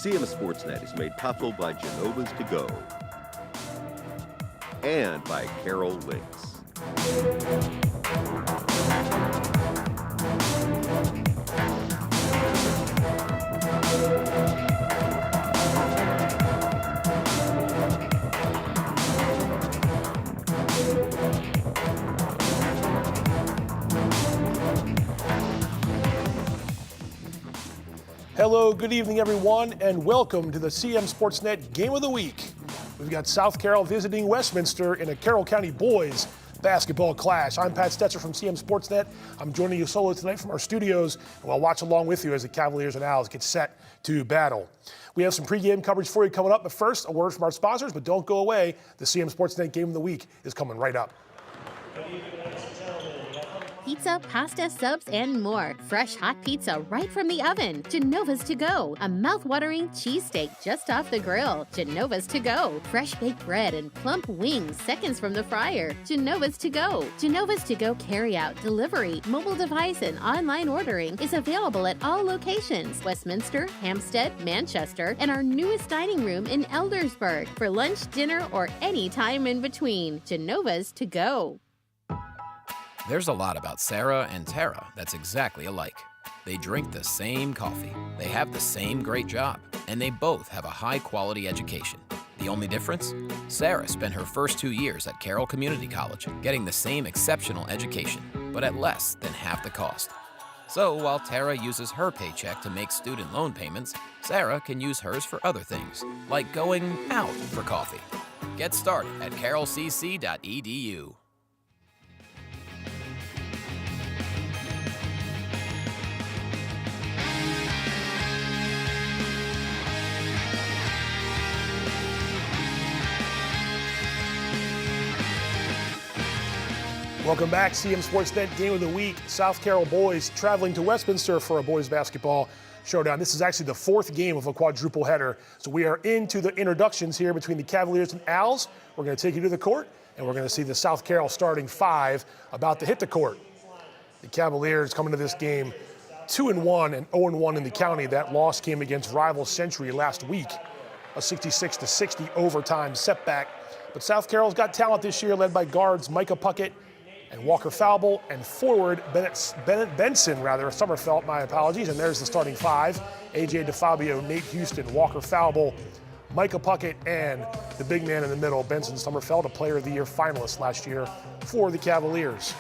CMSportsNet is made possible by Genova's To Go and by Carroll Links. Hello, good evening, everyone, and welcome to the CMSportsNet Game of the Week. We've got South Carroll visiting Westminster in a Carroll County boys basketball clash. I'm Pat Stetzer from CMSportsNet. I'm joining you solo tonight from our studios, and we'll watch along with you as the Cavaliers and Owls get set to battle. We have some pregame coverage for you coming up, but first, a word from our sponsors, but don't go away. The CMSportsNet Game of the Week is coming right up. Pizza, pasta, subs, and more. Fresh hot pizza right from the oven. Genova's To Go. A mouth-watering cheesesteak just off the grill. Genova's To Go. Fresh baked bread and plump wings seconds from the fryer. Genova's To Go. Genova's To Go carry-out, delivery, mobile device, and online ordering is available at all locations. Westminster, Hampstead, Manchester, and our newest dining room in Eldersburg. For lunch, dinner, or any time in between. Genova's To Go. There's a lot about Sarah and Tara that's exactly alike. They drink the same coffee, they have the same great job, and they both have a high-quality education. The only difference? Sarah spent her first 2 years at Carroll Community College, getting the same exceptional education, but at less than half the cost. So while Tara uses her paycheck to make student loan payments, Sarah can use hers for other things, like going out for coffee. Get started at carrollcc.edu. Welcome back, CMSportsNet Game of the Week. South Carroll boys traveling to Westminster for a boys basketball showdown. This is actually the fourth game of a quadruple header. So we are into the introductions here between the Cavaliers and Owls. We're going to take you to the court, and we're going to see the South Carroll starting five about to hit the court. The Cavaliers coming to this game 2-1 and 0-1 in the county. That loss came against rival Century last week, a 66-60 overtime setback. But South Carroll's got talent this year, led by guards Micah Puckett and Walker Falble, and forward Summerfelt, my apologies, and there's the starting five. A.J. DeFabio, Nate Houston, Walker Falble, Micah Puckett, and the big man in the middle, Benson Summerfelt, a Player of the Year finalist last year for the Cavaliers.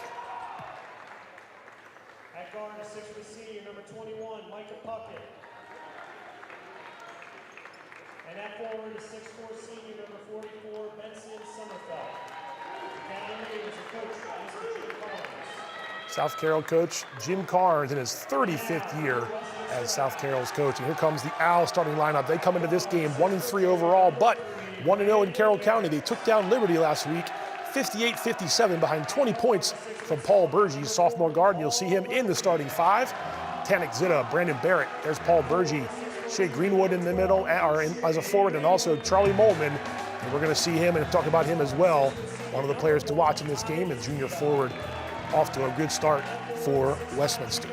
At guard, a 6'4" senior, number 21, Micah Puckett. And at forward, a 6'4" senior, number 44, Benson Summerfelt. South Carroll coach Jim Carnes in his 35th year as South Carroll's coach. And here comes the Owls starting lineup. They come into this game 1-3 overall, but 1-0 in Carroll County. They took down Liberty last week, 58-57, behind 20 points from Paul Berge, sophomore guard. And you'll see him in the starting five. Tanik Zitta, Brandon Barrett, there's Paul Berge, Shea Greenwood in the middle as a forward, and also Charlie Molman. And we're going to see him and talk about him as well. One of the players to watch in this game, and junior forward, off to a good start for Westminster.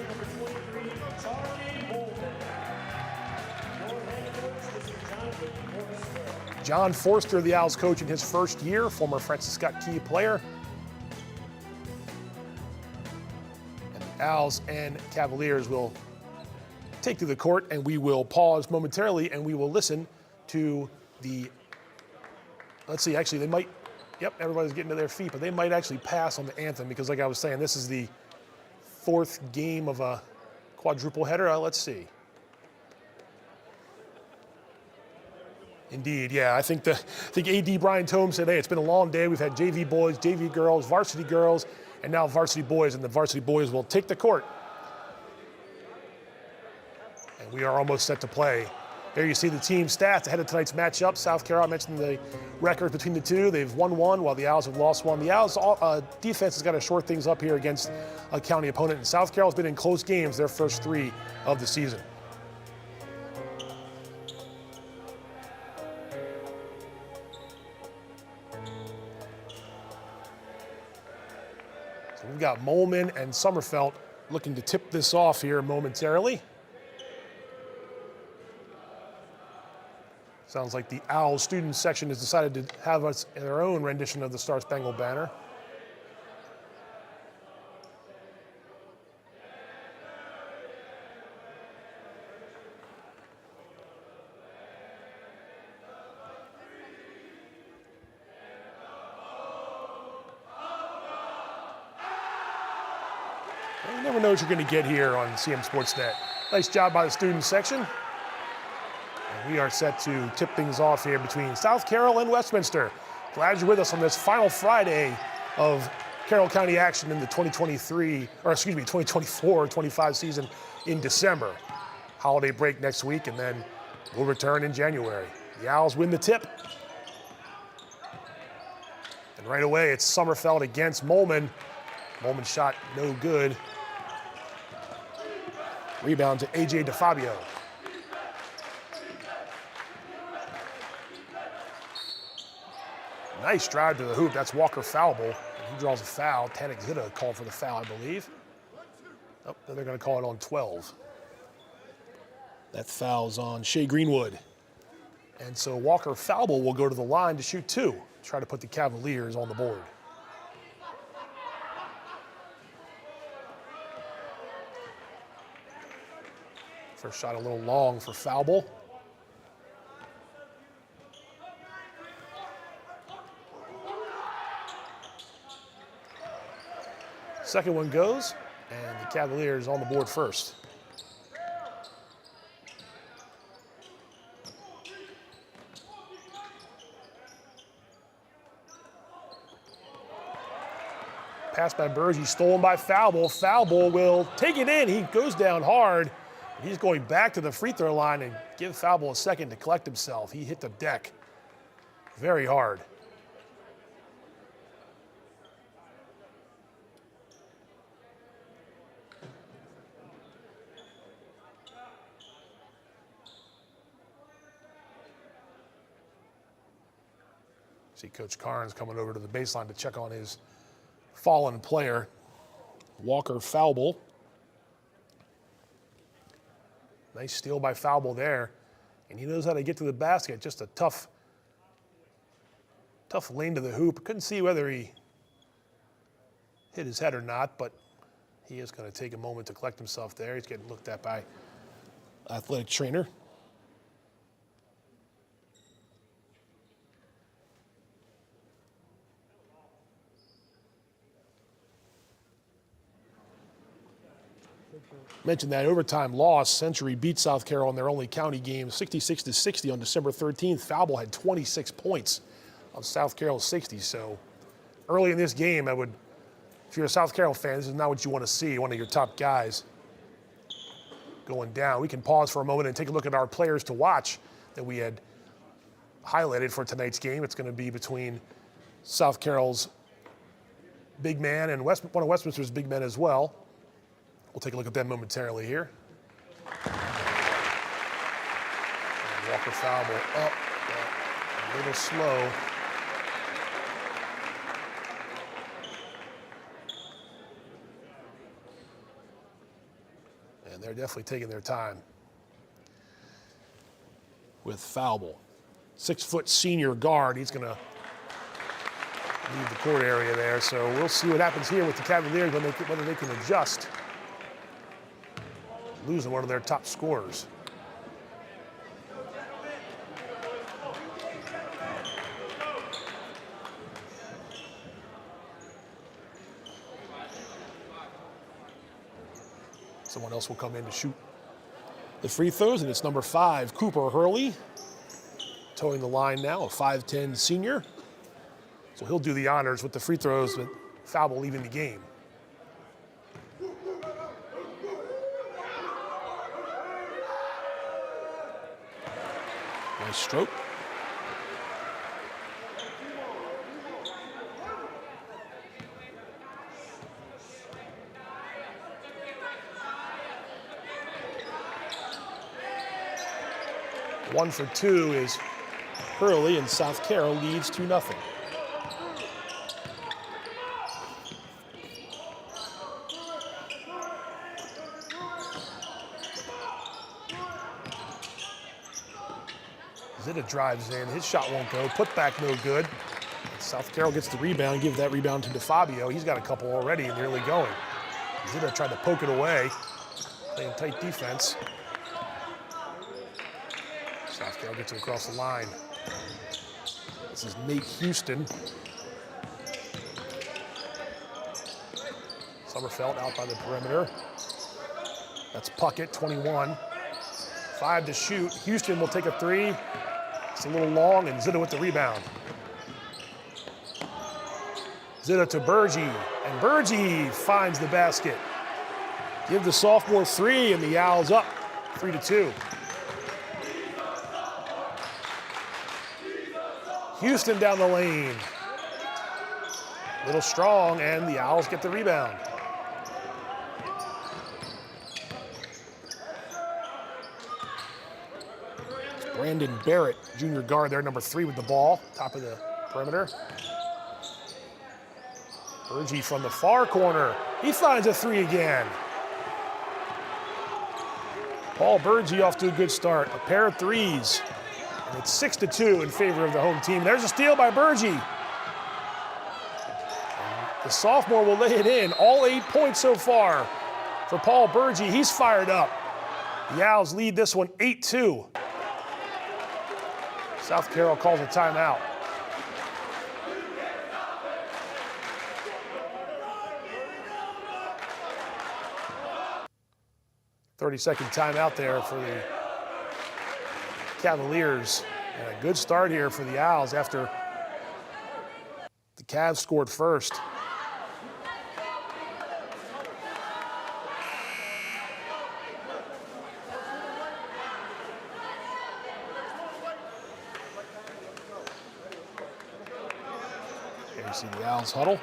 John Forster, the Owls coach in his first year, former Francis Scott Key player. And the Owls and Cavaliers will take to the court, and we will pause momentarily, and we will listen to the, let's see, actually they might, yep, everybody's getting to their feet, but they might actually pass on the anthem because, like I was saying, this is the fourth game of a quadruple header. Let's see. Indeed, yeah, I think AD Brian Tome said, hey, it's been a long day. We've had JV boys, JV girls, varsity girls, and now varsity boys, and the varsity boys will take the court. And we are almost set to play. There you see the team stats ahead of tonight's matchup. South Carroll, I mentioned the record between the two. They've won one while the Owls have lost one. The Owls' defense has got to short things up here against a county opponent. And South Carroll's been in close games their first three of the season. So we've got Molman and Summerfelt looking to tip this off here momentarily. Sounds like the Owls student section has decided to have us their own rendition of the Star Spangled Banner. You never know what you're going to get here on CMSportsNet. Nice job by the student section. And we are set to tip things off here between South Carroll and Westminster. Glad you're with us on this final Friday of Carroll County action in the 2024-25 season in December. Holiday break next week, and then we'll return in January. The Owls win the tip. And right away, it's Sommerfeld against Molman. Molman shot no good. Rebound to A.J. DeFabio. Nice drive to the hoop. That's Walker Foulable. And he draws a foul. Tannick's going to call for the foul, I believe. Oh, then they're going to call it on 12. That foul's on Shea Greenwood. And so Walker Foulable will go to the line to shoot two. Try to put the Cavaliers on the board. First shot a little long for Foulable. Second one goes, and the Cavaliers on the board first. Pass by Berge, stolen by Foulable. Foulable will take it in. He goes down hard. He's going back to the free throw line and give Foulable a second to collect himself. He hit the deck very hard. See Coach Carnes coming over to the baseline to check on his fallen player, Walker Foulable. Nice steal by Foulable there. And he knows how to get to the basket. Just a tough lane to the hoop. Couldn't see whether he hit his head or not, but he is going to take a moment to collect himself there. He's getting looked at by athletic trainer. Mentioned that overtime loss. Century beat South Carroll in their only county game, 66-60 on December 13th. Foulable had 26 points on South Carroll's 60. So early in this game, if you're a South Carroll fan, this is not what you want to see. One of your top guys going down. We can pause for a moment and take a look at our players to watch that we had highlighted for tonight's game. It's going to be between South Carroll's big man and one of Westminster's big men as well. We'll take a look at them momentarily here. And Walker Foulable up, a little slow. And they're definitely taking their time with Foulable. 6-foot senior guard. He's going to leave the court area there. So we'll see what happens here with the Cavaliers whether they can adjust. Losing one of their top scorers. Someone else will come in to shoot the free throws, and it's number 5, Cooper Hurley, towing the line now, a 5'10" senior. So he'll do the honors with the free throws, with Foulable leaving the game. Nice stroke. One for two is Hurley, and South Carroll leads 2-0. Zitta drives in. His shot won't go. Put back no good. South Carroll gets the rebound. Give that rebound to DeFabio. He's got a couple already in the early going. Zitta tried to poke it away. Playing tight defense. South Carroll gets it across the line. This is Nate Houston. Sommerfeld out by the perimeter. That's Puckett, 21. 5 to shoot. Houston will take a 3. It's a little long, and Zitta with the rebound. Zitta to Bergie, and Bergie finds the basket. Give the sophomore 3, and the Owls up 3-2. Houston down the lane. Little strong, and the Owls get the rebound. Brandon Barrett, junior guard there, number 3 with the ball, top of the perimeter. Bergie from the far corner. He finds a 3 again. Paul Bergie off to a good start. A pair of 3s. And it's 6-2 in favor of the home team. There's a steal by Bergie. The sophomore will lay it in. All 8 points so far for Paul Bergie. He's fired up. The Owls lead this one 8-2. South Carroll calls a timeout. 30-second timeout there for the Cavaliers. And a good start here for the Owls after the Cavs scored first. Here you see the Owls huddle.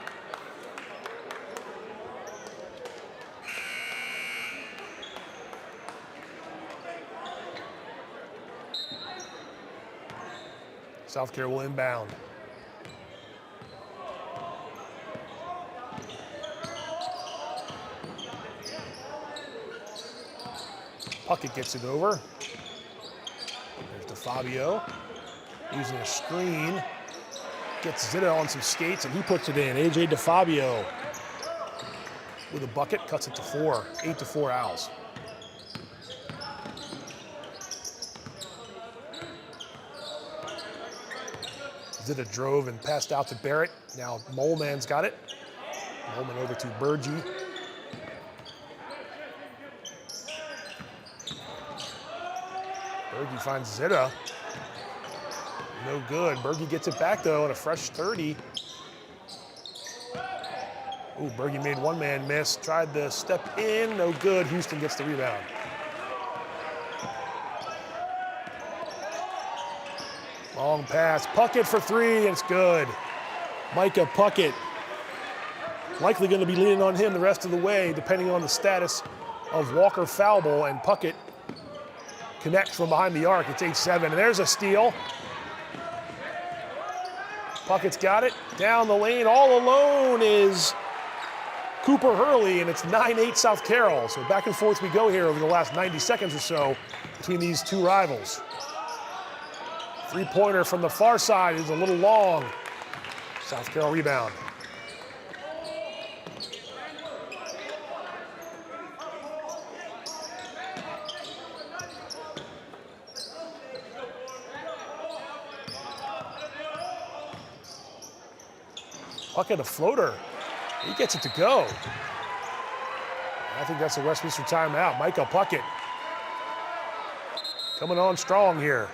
South Carroll will inbound. Puckett gets it over. There's DeFabio using a screen. Gets Zitta on some skates and he puts it in. AJ DeFabio with a bucket, cuts it to 4. 8-4 Owls. Zitta drove and passed out to Barrett. Now Moleman's got it. Moleman over to Bergie. Bergie finds Zitta. No good. Bergie gets it back though, and a fresh 30. Ooh, Bergie made one man miss. Tried to step in, no good. Houston gets the rebound. Long pass, Puckett for 3, and it's good. Micah Puckett. Likely going to be leaning on him the rest of the way, depending on the status of Walker Foulball, and Puckett connects from behind the arc. It's 8-7, and there's a steal. Puckett's got it. Down the lane, all alone is Cooper Hurley, and it's 9-8 South Carroll. So back and forth we go here over the last 90 seconds or so between these two rivals. Three-pointer from the far side is a little long. South Carroll rebound. Puckett a floater. He gets it to go. I think that's a Westminster timeout. Micah Puckett coming on strong here.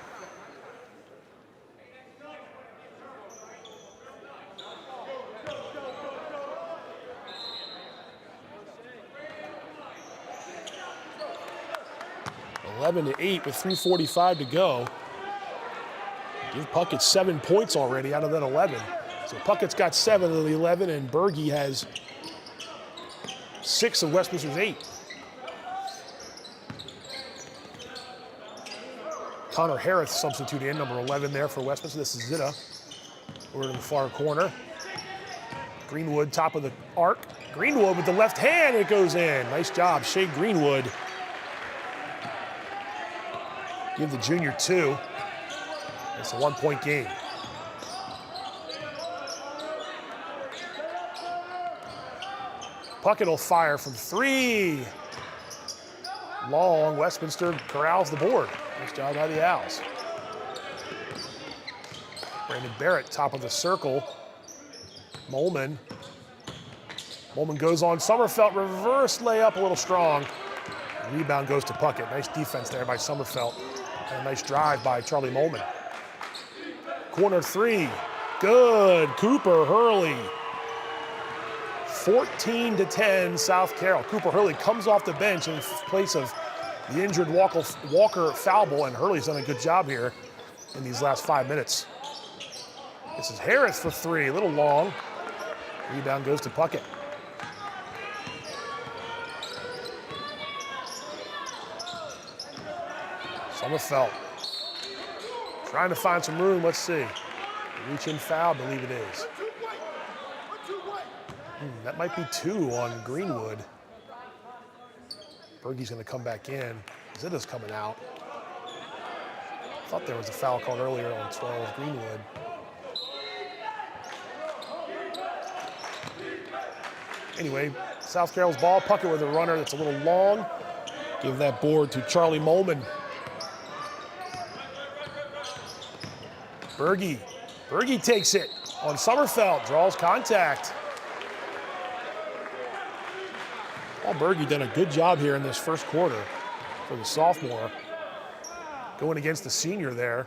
Eleven to 8 with 3:45 to go. Give Puckett 7 points already out of that 11. So Puckett's got 7 of the 11, and Bergie has 6 of Westminster's 8. Connor Harris substituted in, number 11 there for Westminster. This is Zitta over in the far corner. Greenwood, top of the arc. Greenwood with the left hand, it goes in. Nice job, Shea Greenwood. Give the junior 2. It's a 1-point game. Puckett will fire from 3. Long. Westminster corrals the board. Nice job by the Owls. Brandon Barrett, top of the circle. Molman goes on Sommerfeld. Reverse layup, a little strong. Rebound goes to Puckett. Nice defense there by Sommerfeld. And a nice drive by Charlie Molman. Corner 3. Good. Cooper Hurley. 14-10 South Carroll. Cooper Hurley comes off the bench in place of the injured Walker Falble, and Hurley's done a good job here in these last 5 minutes. This is Harris for 3, a little long. Rebound goes to Puckett. Sommerfeld trying to find some room. Let's see. Reach in foul, I believe it is. That might be 2 on Greenwood. Bergey's going to come back in. Zitta's coming out. Thought there was a foul called earlier on 12 Greenwood. Anyway, South Carroll's ball. Puckett with a runner that's a little long. Give that board to Charlie Molman. Bergey takes it on Sommerfeld. Draws contact. Paul Bergey done a good job here in this first quarter for the sophomore. Going against the senior there.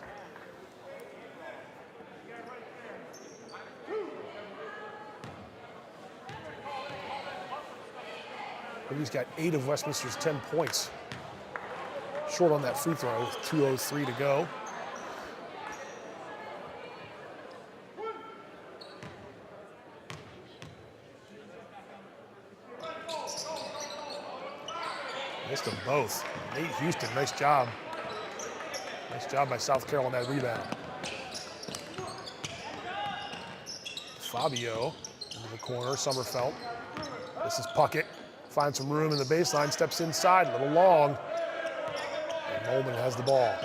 Bergey's got 8 of Westminster's 10 points. Short on that free throw with 2:03 to go. Missed them both. Nate Houston, nice job. Nice job by South Carroll on that rebound. Fabio into the corner, Sommerfeld. This is Puckett. Finds some room in the baseline, steps inside, a little long. And Molman has the ball.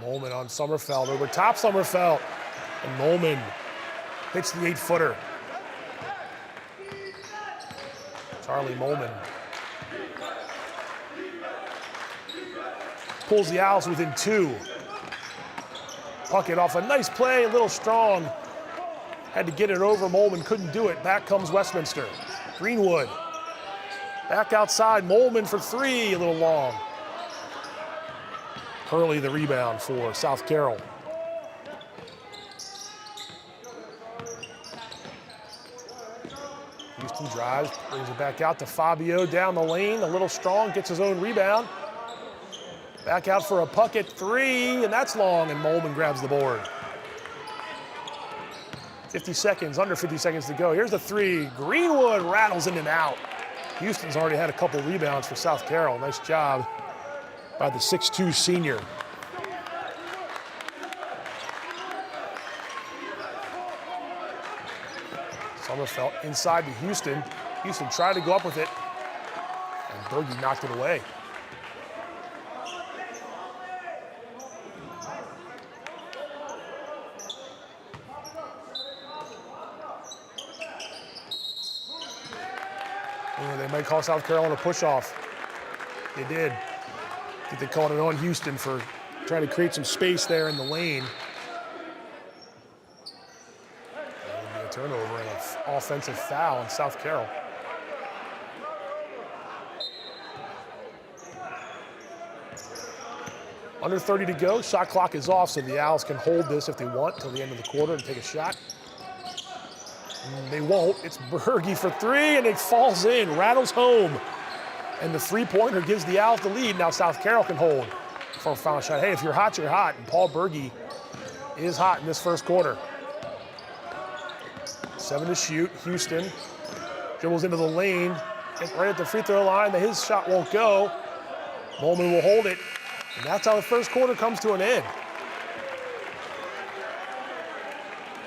Molman on Sommerfeld, over top Sommerfeld. And Molman hits the 8-footer. Charlie Molman pulls the Owls within 2. Puckett off a nice play, a little strong. Had to get it over, Molman couldn't do it. Back comes Westminster. Greenwood back outside, Molman for 3, a little long. Hurley the rebound for South Carroll. Houston drives, brings it back out to Fabio down the lane, a little strong, gets his own rebound. Back out for a Puckett 3, and that's long, and Molman grabs the board. 50 seconds, under 50 seconds to go. Here's the 3. Greenwood rattles in and out. Houston's already had a couple rebounds for South Carroll. Nice job by the 6'2 senior. Sommerfeld inside to Houston. Houston tried to go up with it, and Bergey knocked it away. They might call South Carolina a push-off. They did. I think they called it on Houston for trying to create some space there in the lane. That'll be a turnover and an offensive foul in South Carroll. Under 30 to go, shot clock is off, so the Owls can hold this if they want till the end of the quarter and take a shot. They won't. It's Bergey for 3, and it falls in, rattles home. And the three-pointer gives the Owls the lead. Now South Carroll can hold for a final shot. Hey, if you're hot, you're hot. And Paul Bergey is hot in this first quarter. 7 to shoot. Houston dribbles into the lane, gets right at the free throw line. His shot won't go. Molman will hold it. And that's how the first quarter comes to an end.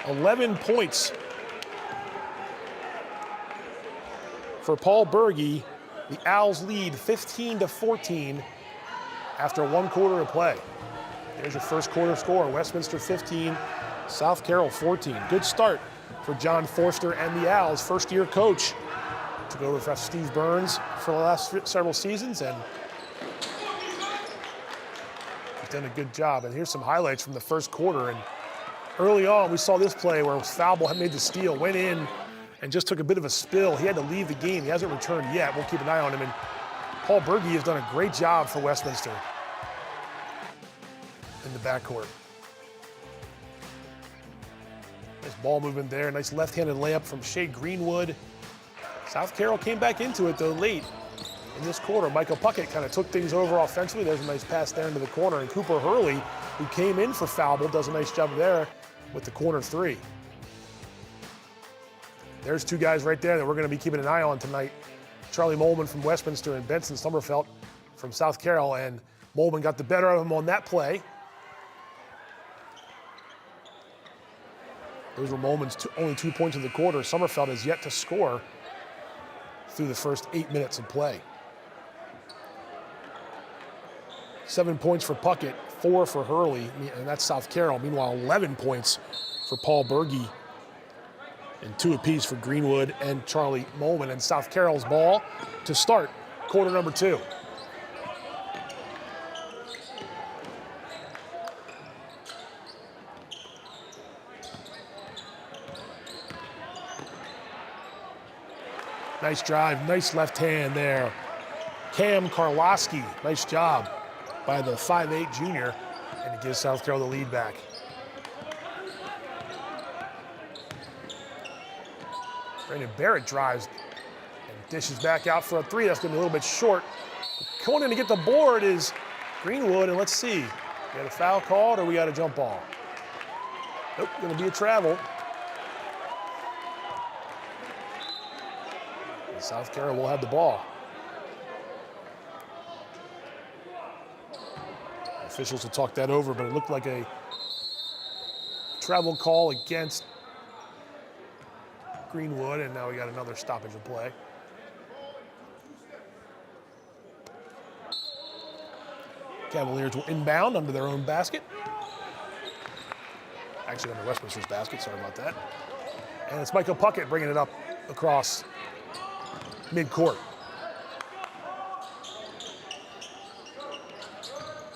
11 points for Paul Bergey The Owls lead 15-14 after 1 quarter of play. There's your first quarter score. Westminster 15, South Carroll 14. Good start for John Forster and the Owls, first-year coach. Took over for Steve Burns for the last several seasons, and he's done a good job. And here's some highlights from the first quarter. And early on, we saw this play where Falble had made the steal, went in, and just took a bit of a spill. He had to leave the game. He hasn't returned yet. We'll keep an eye on him. And Paul Berge has done a great job for Westminster in the backcourt. Nice ball movement there. Nice left-handed layup from Shea Greenwood. South Carroll came back into it, though, late in this quarter. Michael Puckett kind of took things over offensively. There's a nice pass there into the corner. And Cooper Hurley, who came in for Falble, does a nice job there with the corner 3. There's 2 guys right there that we're going to be keeping an eye on tonight. Charlie Molman from Westminster and Benson Sommerfeld from South Carroll. And Molman got the better of him on that play. Those were Molman's only 2 points of the quarter. Sommerfeld has yet to score through the first 8 minutes of play. 7 points for Puckett, 4 for Hurley, and that's South Carroll. Meanwhile, 11 points for Paul Berge, and 2 apiece for Greenwood and Charlie Molman. And South Carroll's ball to start quarter number 2. Nice drive, nice left hand there. Cam Karlowski, nice job by the 5'8" junior, and it gives South Carroll the lead back. Brandon Barrett drives and dishes back out for a 3. That's going to be a little bit short. Going in to get the board is Greenwood, and let's see. We got a foul called or we got a jump ball? Nope, going to be a travel. And South Carroll will have the ball. Officials will talk that over, but it looked like a travel call against Greenwood, and now we got another stoppage of play. Cavaliers will inbound under their own basket. Actually under Westminster's basket, sorry about that. And it's Michael Puckett bringing it up across midcourt.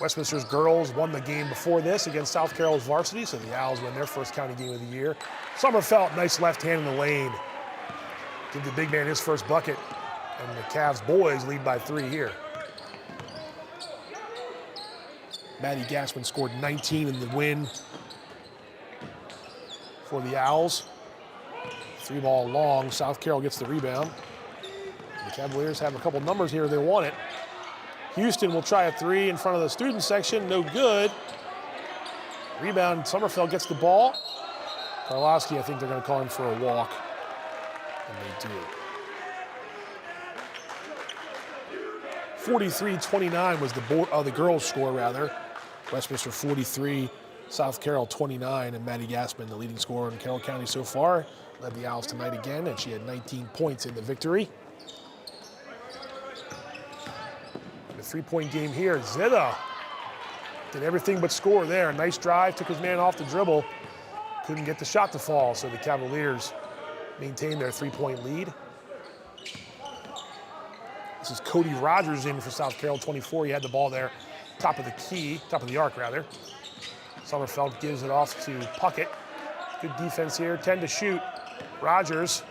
Westminster's girls won the game before this against South Carroll's varsity, so the Owls win their first county game of the year. Sommerfeld, nice left hand in the lane. Give the big man his first bucket, and the Cavs boys lead by 3 here. Maddie Gassman scored 19 in the win for the Owls. 3-ball long, South Carroll gets the rebound. The Cavaliers have a couple numbers here they want it. Houston will try a 3 in front of the student section, no good. Rebound, Sommerfeld gets the ball. Karlowski, I think they're going to call him for a walk, and they do. 43-29 was the girls' score, rather. Westminster 43, South Carroll 29, and Maddie Gassman, the leading scorer in Carroll County so far, led the Owls tonight again, and she had 19 points in the victory. The 3-point game here, Zita did everything but score there. Nice drive, took his man off the dribble. Couldn't get the shot to fall, so the Cavaliers maintain their 3-point lead. This is Cody Rogers in for South Carroll, 24. He had the ball there, top of the arc rather. Sommerfeld gives it off to Puckett. Good defense here, 10 to shoot. Rogers.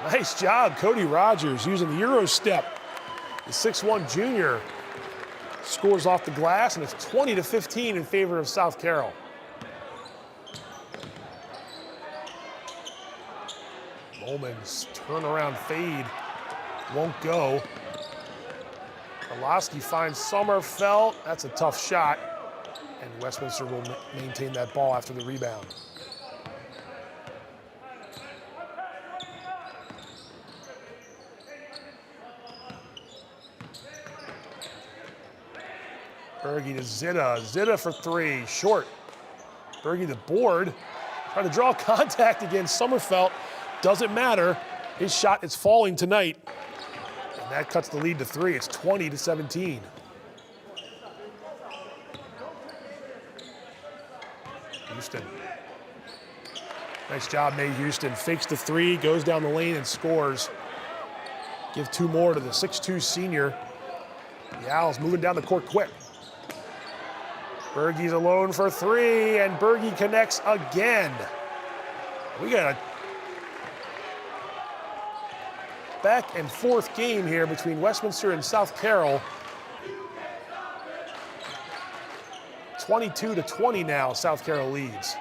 Nice job, Cody Rogers, using the Euro step. The 6'1" junior scores off the glass, and it's 20-15 in favor of South Carroll. Molman's turnaround fade won't go. Karlowski finds Sommerfeld. That's a tough shot, and Westminster will maintain that ball after the rebound. Berge to Zita. Zita for 3, short. Berge the board. Trying to draw contact against Sommerfeld. Doesn't matter. His shot is falling tonight, and that cuts the lead to 3. It's 20-17. Houston. Nice job, May Houston. Fakes the 3, goes down the lane and scores. Give 2 more to the 6'2 senior. The Owls moving down the court quick. Bergie's alone for 3, and Bergie connects again. We got a back and forth game here between Westminster and South Carroll. 22-20 now, South Carroll leads.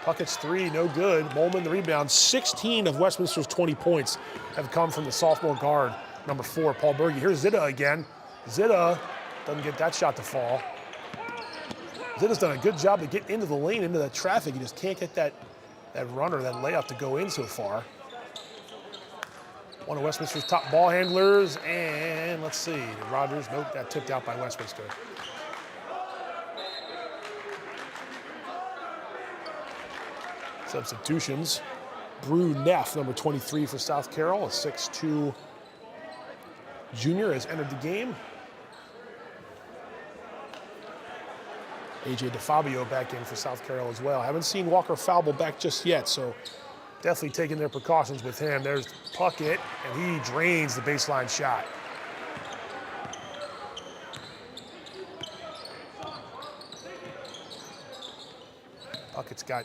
Puckett's 3, no good. Molman the rebound. 16 of Westminster's 20 points have come from the sophomore guard, number 4, Paul Bergie. Here's Zitta again. Zitta doesn't get that shot to fall. Zitta's done a good job to get into the lane, into that traffic. He just can't get that run or that layup to go in so far. One of Westminster's top ball handlers, and let's see, Rogers, nope, got tipped out by Westminster. Substitutions. Brew Neff, number 23 for South Carroll, a 6'2 junior, has entered the game. AJ DeFabio back in for South Carroll as well. Haven't seen Walker Falble back just yet, so definitely taking their precautions with him. There's Puckett, and he drains the baseline shot. Puckett's got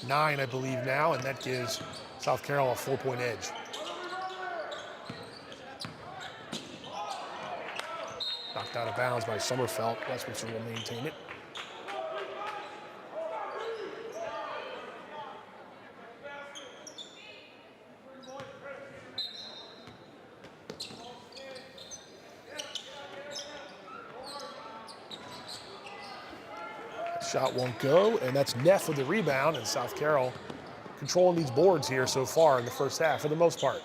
9, I believe, now, and that gives South Carroll a 4-point edge. Knocked out of bounds by Sommerfeld. Westminster will maintain it. Shot won't go, and that's Neff with the rebound, and South Carroll controlling these boards here so far in the first half for the most part.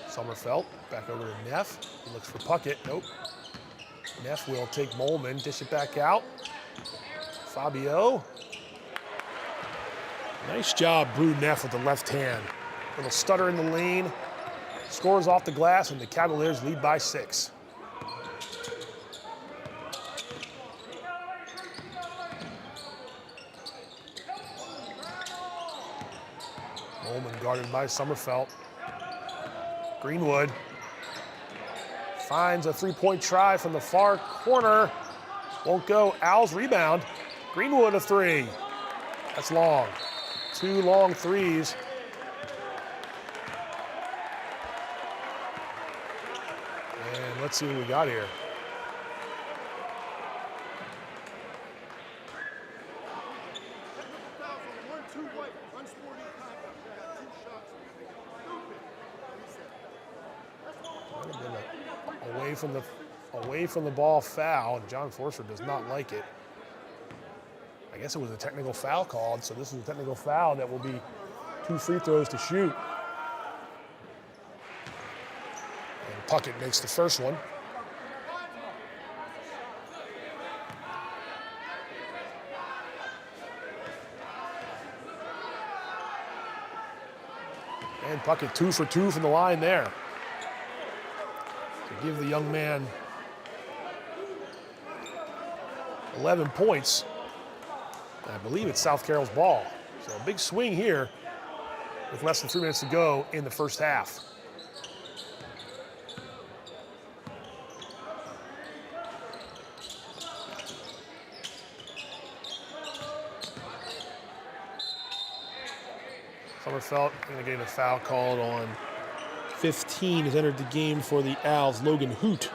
Sommerfeld back over to Neff. He looks for Puckett. Nope. Neff will take Molman, dish it back out. Fabio. Nice job, Brew Neff with the left hand. Little stutter in the lane. Scores off the glass, and the Cavaliers lead by 6. Molman guarded by Sommerfeld. Greenwood finds a 3-point try from the far corner. Won't go. Owls rebound. Greenwood a 3. That's long. 2 long 3s. And let's see what we got here. Away from the ball foul, and John Forster does not like it. I guess it was a technical foul called, so this is a technical foul that will be 2 free throws to shoot. And Puckett makes the first one. And Puckett 2 for 2 from the line there. To give the young man 11 points. I believe it's South Carroll's ball. So a big swing here with less than 3 minutes to go in the first half. Sommerfeld going to get a foul called on 15, has entered the game for the Owls, Logan Hoot.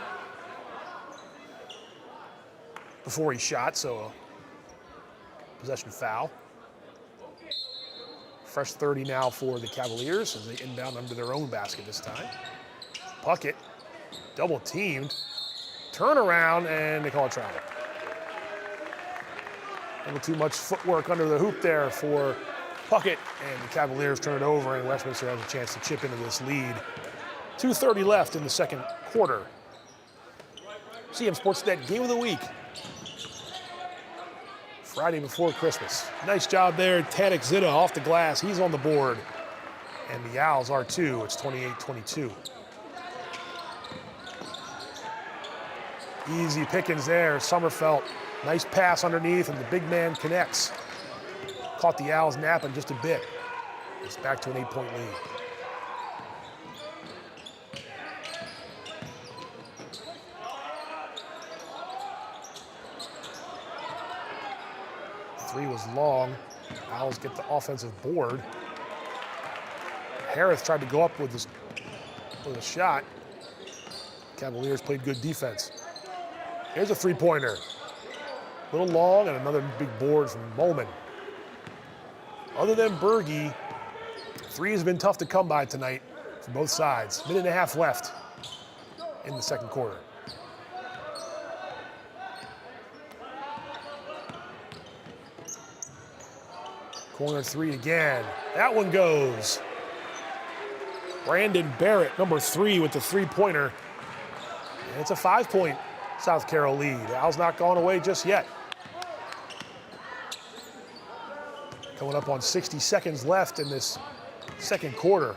Before he shot, so a possession foul. Fresh 30 now for the Cavaliers as they inbound under their own basket this time. Puckett, double teamed, turnaround, and they call it travel. A little too much footwork under the hoop there for Puckett, and the Cavaliers turn it over, and Westminster has a chance to chip into this lead. 2:30 left in the second quarter. CMSportsNet Game of the Week. Friday before Christmas. Nice job there, Tanik Zitta off the glass. He's on the board. And the Owls are too. It's 28-22. Easy pickings there. Sommerfeld, nice pass underneath, and the big man connects. Caught the Owls napping just a bit. It's back to an 8-point lead. Three was long. Owls get the offensive board. Harris tried to go up with a shot. Cavaliers played good defense. Here's a three-pointer. A little long and another big board from Molman. Other than Berge, three has been tough to come by tonight from both sides. Minute and a half left in the second quarter. Corner three again. That one goes. Brandon Barrett, number 3, with the three-pointer. And it's a 5-point South Carroll lead. Owls not gone away just yet. Coming up on 60 seconds left in this second quarter.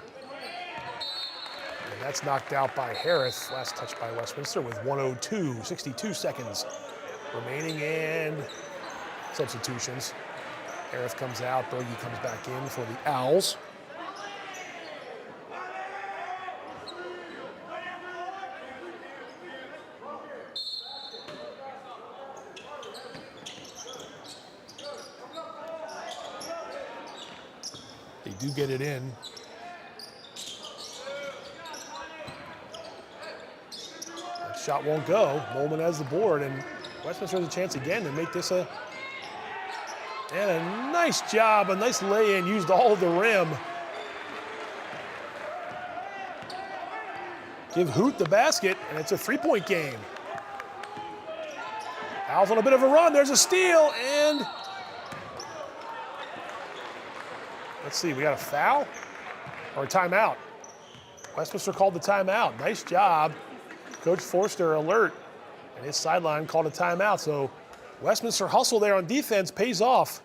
And that's knocked out by Harris. Last touch by Westminster with 1:02, 62 seconds remaining, and substitutions. Harris comes out, Berge comes back in for the Owls. They do get it in. That shot won't go. Molman has the board, and Westminster has a chance again to make this a nice job, a nice lay-in, used all of the rim. Give Hoot the basket, and it's a three-point game. Owls on a bit of a run. There's a steal, and let's see, we got a foul or a timeout? Westminster called the timeout. Nice job. Coach Forster alert, and his sideline called a timeout. So Westminster hustle there on defense pays off.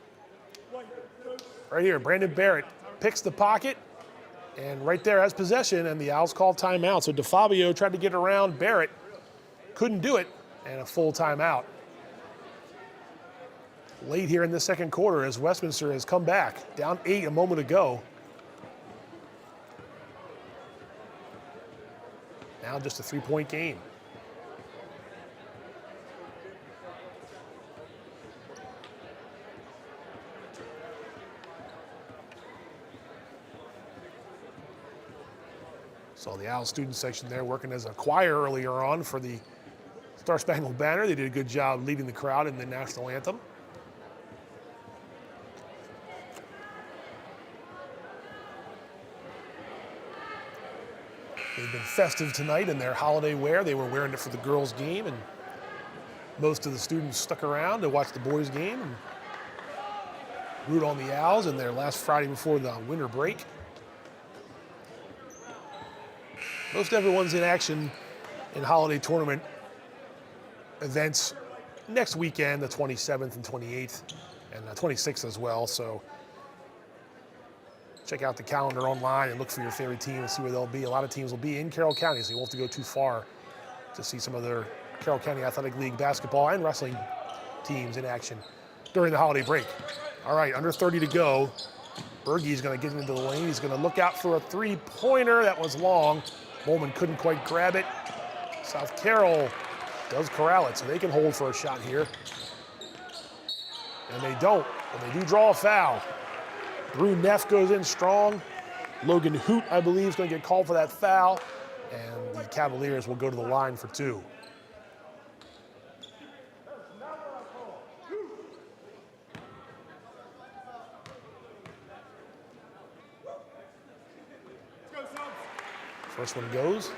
Right here, Brandon Barrett picks the pocket and right there has possession, and the Owls call timeout. So DeFabio tried to get around Barrett, couldn't do it, and a full timeout. Late here in the second quarter as Westminster has come back, down 8 a moment ago. Now just a three-point game. Saw the Owl student section there working as a choir earlier on for the Star Spangled Banner. They did a good job leading the crowd in the national anthem. They've been festive tonight in their holiday wear. They were wearing it for the girls' game, and most of the students stuck around to watch the boys' game and root on the Owls in their last Friday before the winter break. Most everyone's in action in holiday tournament events next weekend, the 27th and 28th, and the 26th as well. So check out the calendar online and look for your favorite team and see where they'll be. A lot of teams will be in Carroll County, so you won't have to go too far to see some of their Carroll County Athletic League basketball and wrestling teams in action during the holiday break. All right, under 30 to go. Berge's going to get into the lane. He's going to look out for a three-pointer. That was long. Molman couldn't quite grab it. South Carroll does corral it, so they can hold for a shot here. And they don't, but they do draw a foul. Brew Neff goes in strong. Logan Hoot, I believe, is going to get called for that foul. And the Cavaliers will go to the line for two. First one goes.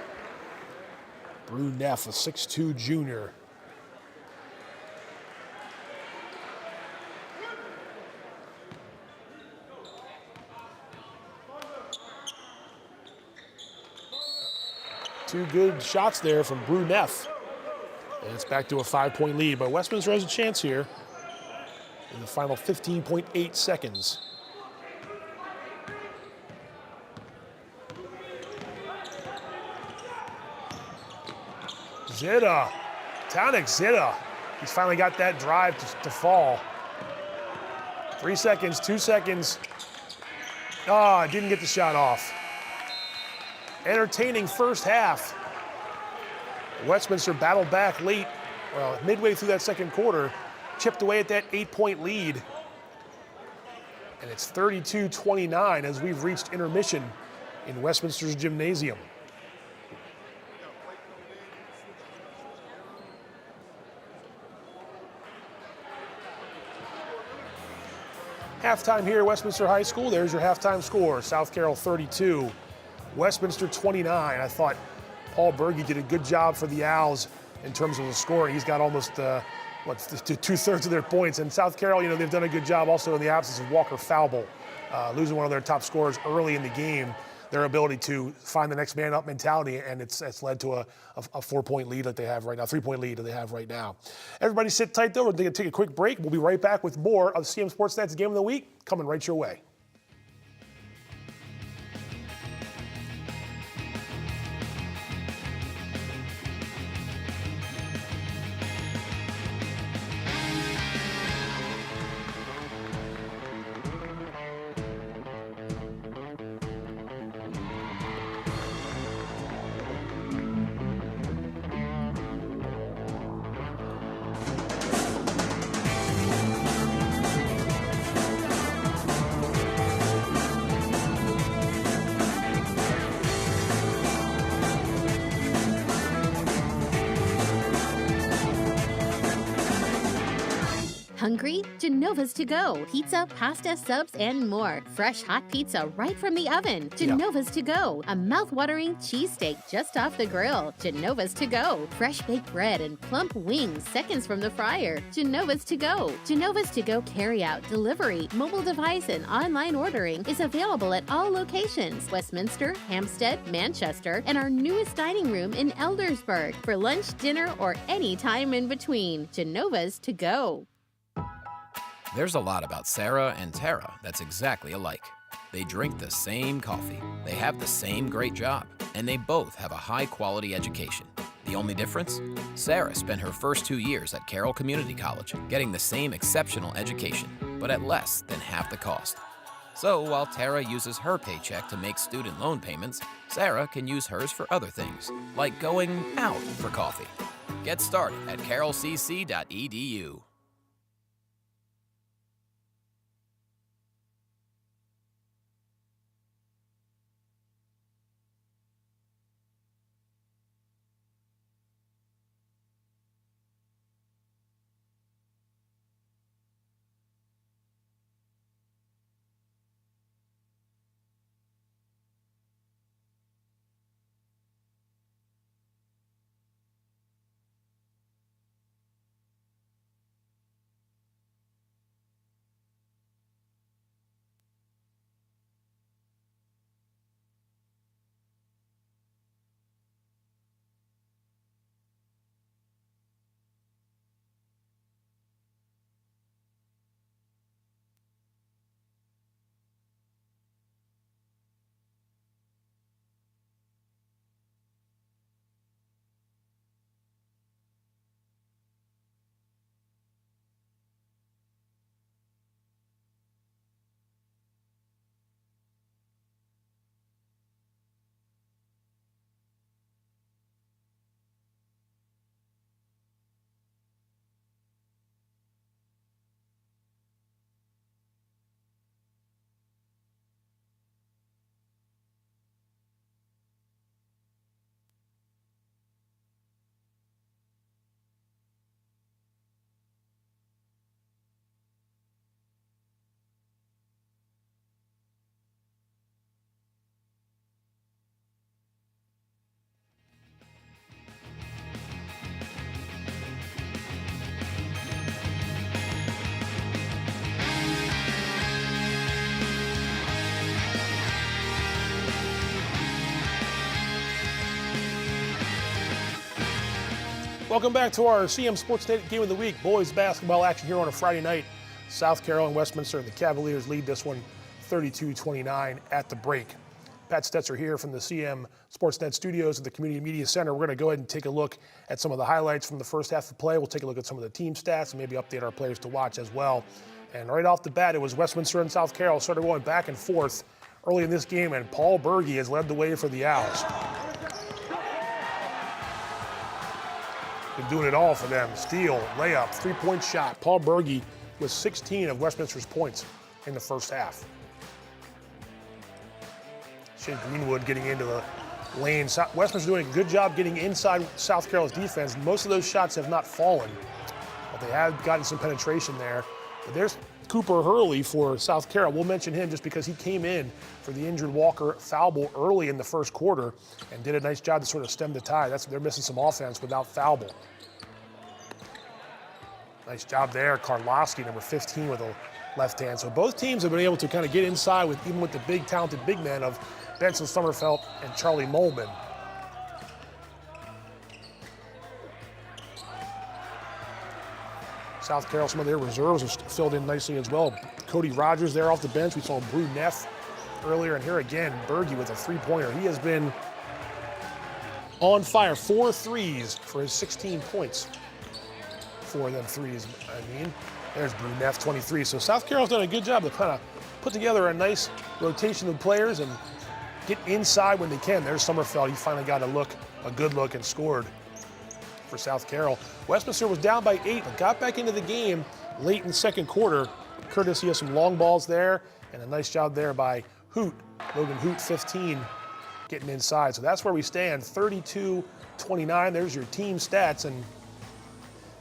Brew Neff, a 6'2" junior. Two good shots there from Brew Neff. And it's back to a 5-point lead, but Westminster has a chance here in the final 15.8 seconds. Zita, Tanik Zita. He's finally got that drive to fall. 3 seconds, 2 seconds. Didn't get the shot off. Entertaining first half. Westminster battled back late, midway through that second quarter, chipped away at that 8-point lead. And it's 32-29 as we've reached intermission in Westminster's gymnasium. Halftime here at Westminster High School. There's your halftime score. South Carroll 32, Westminster 29. I thought Paul Berge did a good job for the Owls in terms of the scoring. He's got almost two-thirds of their points. And South Carroll, they've done a good job also in the absence of Walker Falble, losing one of their top scorers early in the game. Their ability to find the next man up mentality, and it's led to a 4-point lead that they have right now, 3-point lead that they have right now. Everybody sit tight though. We're going to take a quick break. We'll be right back with more of CMSportsNet's Game of the Week coming right your way. Hungry? Genova's to go. Pizza, pasta, subs, and more. Fresh hot pizza right from the oven. Genova's to go. A mouth-watering cheesesteak just off the grill. Genova's to go. Fresh baked bread and plump wings seconds from the fryer. Genova's to go. Genova's to go carry-out, delivery, mobile device, and online ordering is available at all locations. Westminster, Hampstead, Manchester, and our newest dining room in Eldersburg. For lunch, dinner, or any time in between. Genova's to go. There's a lot about Sarah and Tara that's exactly alike. They drink the same coffee, they have the same great job, and they both have a high-quality education. The only difference? Sarah spent her first 2 years at Carroll Community College, getting the same exceptional education, but at less than half the cost. So while Tara uses her paycheck to make student loan payments, Sarah can use hers for other things, like going out for coffee. Get started at carrollcc.edu. Welcome back to our CMSportsNet Game of the Week. Boys basketball action here on a Friday night. South Carroll and Westminster. The Cavaliers lead this one 32-29 at the break. Pat Stetzer here from the CMSportsNet studios at the Community Media Center. We're going to go ahead and take a look at some of the highlights from the first half of play. We'll take a look at some of the team stats and maybe update our players to watch as well. And right off the bat, it was Westminster and South Carroll started going back and forth early in this game, and Paul Berge has led the way for the Owls. Been doing it all for them. Steal, layup, three-point shot. Paul Berge with 16 of Westminster's points in the first half. Shane Greenwood getting into the lane. Westminster doing a good job getting inside South Carroll's defense. Most of those shots have not fallen, but they have gotten some penetration there. But there's Cooper Hurley for South Carroll. We'll mention him just because he came in for the injured Walker Foulball early in the first quarter and did a nice job to sort of stem the tide. They're missing some offense without Foulball. Nice job there. Karlowski, number 15, with a left hand. So both teams have been able to kind of get inside even with the big, talented big men of Benson Sommerfeld and Charlie Molman. South Carroll, some of their reserves are filled in nicely as well. Cody Rogers there off the bench. We saw Brew Neff earlier, and here again, Berge with a three-pointer. He has been on fire. 4 threes for his 16 points. 4 of them threes, I mean. There's Brew Neff, 23. So South Carroll's done a good job to kind of put together a nice rotation of players and get inside when they can. There's Sommerfeld. He finally got a good look and scored for South Carroll. Westminster was down by 8, but got back into the game late in the second quarter, courtesy of some long balls there and a nice job there by Hoot, Logan Hoot, 15, getting inside. So that's where we stand, 32-29. There's your team stats, and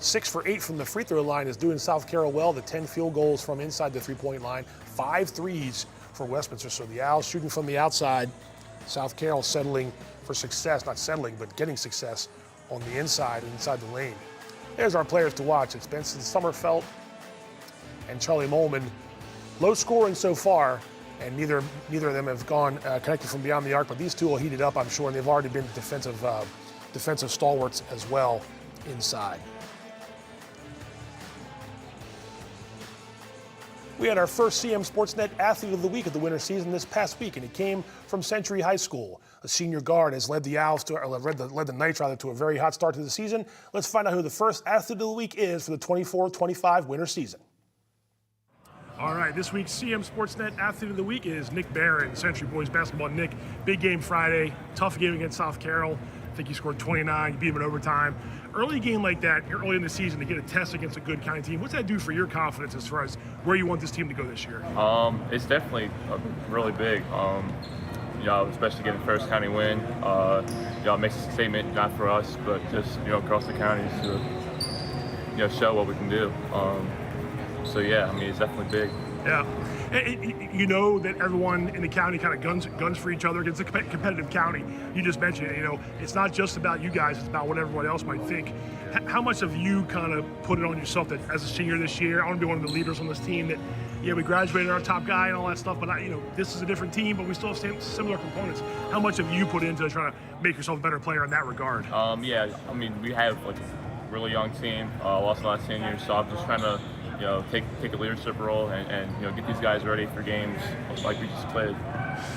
6 for 8 from the free throw line is doing South Carroll well. The 10 field goals from inside the three-point line, 5 threes for Westminster. So the Owls shooting from the outside. South Carroll settling for success, not settling, but getting success on the inside the lane. There's our players to watch. It's Benson Sommerfeld and Charlie Molman. Low scoring so far, and neither of them have gone connected from beyond the arc, but these two will heat it up, I'm sure, and they've already been defensive stalwarts as well inside. We had our first CMSportsNet Athlete of the Week of the winter season this past week, and it came from Century High School. A senior guard has led the Owls led the Knights to a very hot start to the season. Let's find out who the first Athlete of the Week is for the 24-25 winter season. All right, this week's CMSportsNet Athlete of the Week is Nick Barron, Century Boys basketball. Nick, big game Friday, tough game against South Carroll. I think you scored 29, you beat them in overtime. Early game like that, early in the season, to get a test against a good county team, what's that do for your confidence as far as where you want this team to go this year? It's definitely really big. Especially getting the first county win. It makes a statement not for us, but just across the county to show what we can do. It's definitely big. Yeah. You know that everyone in the county kind of guns for each other. It's a competitive county. You just mentioned it. It's not just about you guys. It's about what everyone else might think. How much have you kind of put it on yourself that as a senior this year, I want to be one of the leaders on this team that, we graduated our top guy and all that stuff, but this is a different team, but we still have similar components. How much have you put into trying to make yourself a better player in that regard? We have a really young team, lost a lot of seniors, so I'm just trying to take a leadership role and get these guys ready for games like we just played.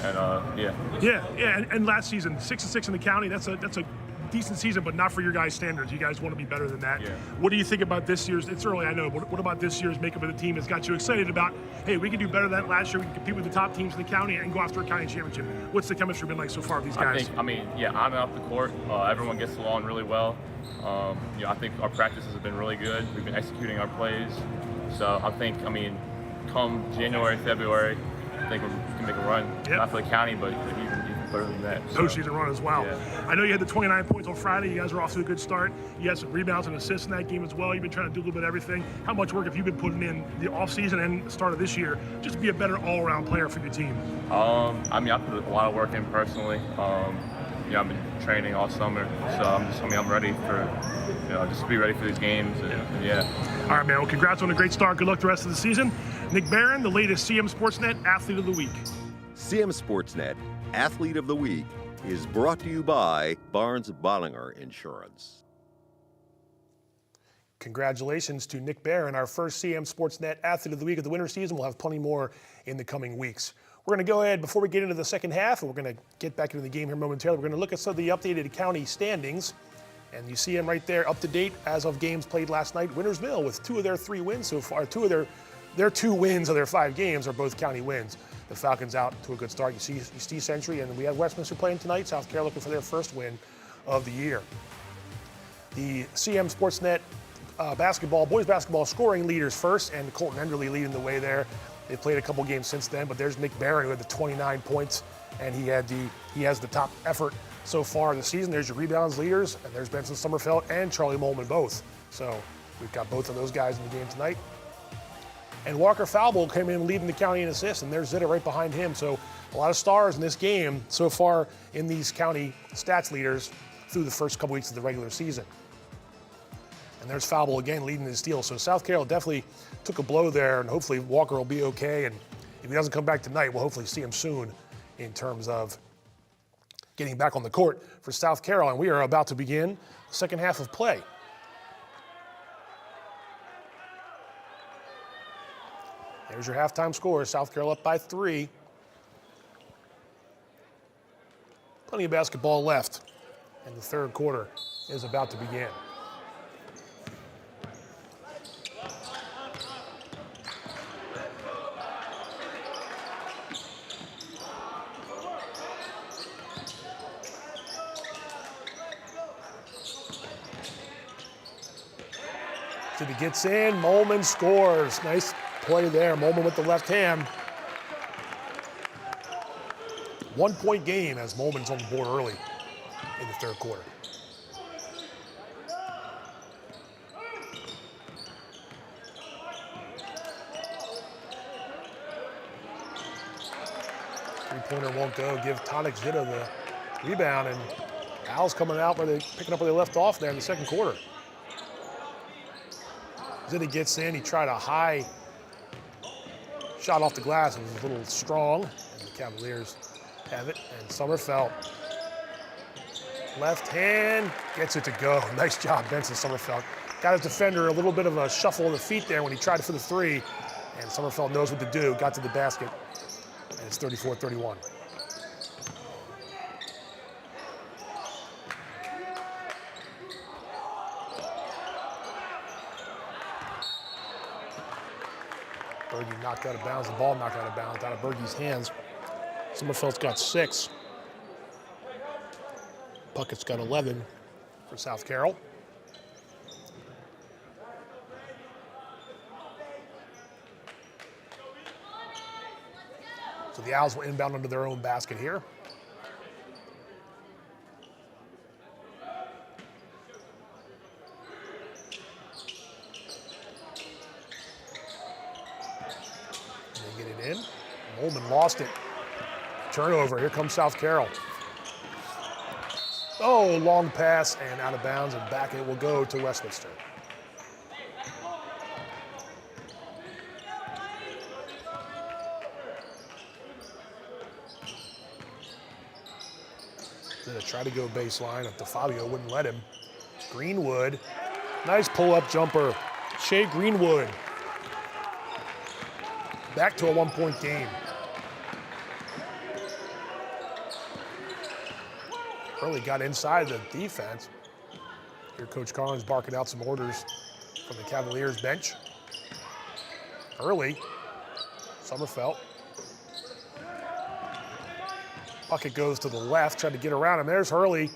And and last season 6-6 in the county. That's a decent season, but not for your guys' standards. You guys want to be better than that. Yeah. What do you think about this year's? It's early, I know, but what about this year's makeup of the team that's got you excited about? Hey, we can do better than last year. We can compete with the top teams in the county and go after a county championship. What's the chemistry been like so far with these guys? On and off the court, everyone gets along really well. I think our practices have been really good. We've been executing our plays. So I think, come January, February, I think we can make a run, not for the county, but even further than that. Postseason run as well. Yeah. I know you had the 29 points on Friday. You guys were off to a good start. You had some rebounds and assists in that game as well. You've been trying to do a little bit of everything. How much work have you been putting in the offseason and the start of this year just to be a better all-around player for your team? I put a lot of work in personally. I've been training all summer, so I'm ready for, just to be ready for these games. All right, man. Well, congrats on a great start. Good luck the rest of the season. Nick Barron, the latest CMSportsNet Athlete of the Week. CMSportsNet Athlete of the Week is brought to you by Barnes Bollinger Insurance. Congratulations to Nick Barron, our first CMSportsNet Athlete of the Week of the winter season. We'll have plenty more in the coming weeks. We're going to go ahead, before we get into the second half, and we're going to get back into the game here momentarily, we're going to look at some of the updated county standings. And you see them right there, up to date as of games played last night. Winners Mill with 2 of their 3 wins so far. 2 of their 2 wins of their 5 games are both county wins. The Falcons out to a good start. You see East Century, and we have Westminster playing tonight. South Carroll looking for their first win of the year. The CMSportsNet boys basketball scoring leaders first, and Colton Enderle leading the way there. They played a couple games since then, but there's Nick Barron who had the 29 points, and he has the top effort so far this season. There's your rebounds leaders, and there's Benson Sommerfeld and Charlie Molman both. So we've got both of those guys in the game tonight. And Walker Falble came in leading the county in assists, and there's Zitta right behind him. So a lot of stars in this game so far in these county stats leaders through the first couple weeks of the regular season. And there's Falble again leading the steals. So South Carroll definitely took a blow there, and hopefully Walker will be okay. And if he doesn't come back tonight, we'll hopefully see him soon in terms of getting back on the court for South Carroll. And we are about to begin the second half of play. There's your halftime score. South Carroll up by 3. Plenty of basketball left, and the third quarter is about to begin. He gets in, Molman scores. Nice play there, Molman with the left hand. 1-point game as Molman's on the board early in the third quarter. Three-pointer won't go. Give Tonic Zitta the rebound, and Owls coming out picking up where they left off there in the second quarter. Zitta gets in, he tried a high shot off the glass, it was a little strong, and the Cavaliers have it. And Sommerfeld, left hand, gets it to go. Nice job, Benson Sommerfeld. Got his defender a little bit of a shuffle of the feet there when he tried for the 3, and Sommerfeld knows what to do, got to the basket, and it's 34-31. Berge knocked out of bounds, the ball knocked out of bounds, out of Berge's hands. Sommerfeld's got 6. Puckett's got 11 for South Carroll. So the Owls will inbound under their own basket here. Molman lost it. Turnover, here comes South Carroll. Oh, long pass and out of bounds, and back it will go to Westminster. Gonna try to go baseline, up to Fabio, wouldn't let him. Greenwood, nice pull-up jumper. Shea Greenwood. Back to a 1-point game. Early got inside the defense. Here Coach Collins barking out some orders from the Cavaliers bench. Early, Sommerfeld. Puckett goes to the left, tried to get around him. There's Hurley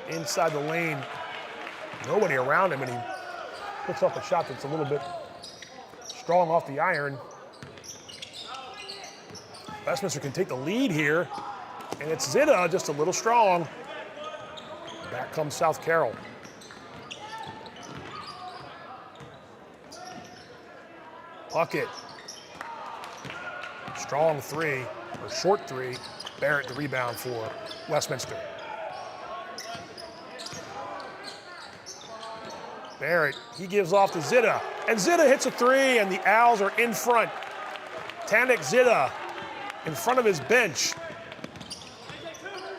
inside the lane. Nobody around him, and he puts up a shot that's a little bit strong off the iron. Westminster can take the lead here, and it's Zitta just a little strong. Back comes South Carroll. Puckett. Strong 3, or short 3. Barrett the rebound for Westminster. Barrett, he gives off to Zitta, and Zitta hits a 3, and the Owls are in front. Tanik Zitta in front of his bench.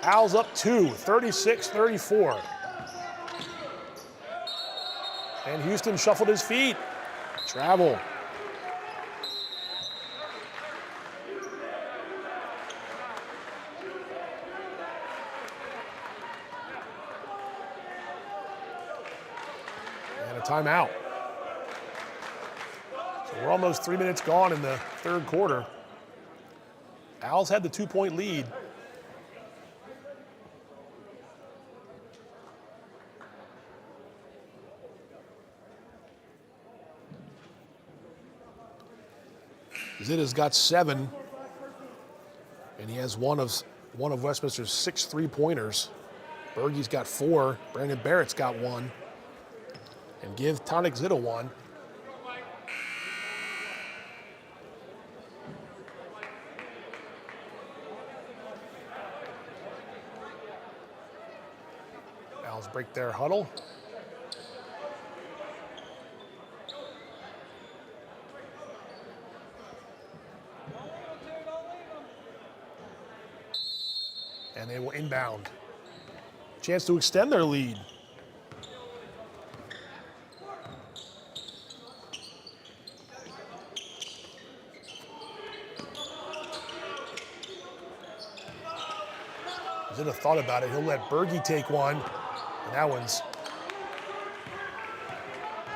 Owls up 2, 36-34. And Houston shuffled his feet. Travel. And a timeout. So we're almost 3 minutes gone in the third quarter. Owls had the 2-point lead. Zitta's got 7, and he has one of Westminster's 6 3-pointers. Bergey's got 4. Brandon Barrett's got 1. And give Tonic Zitta 1. Owls break their huddle. And they will inbound. Chance to extend their lead. Zitta thought about it. He'll let Bergey take one. And that one's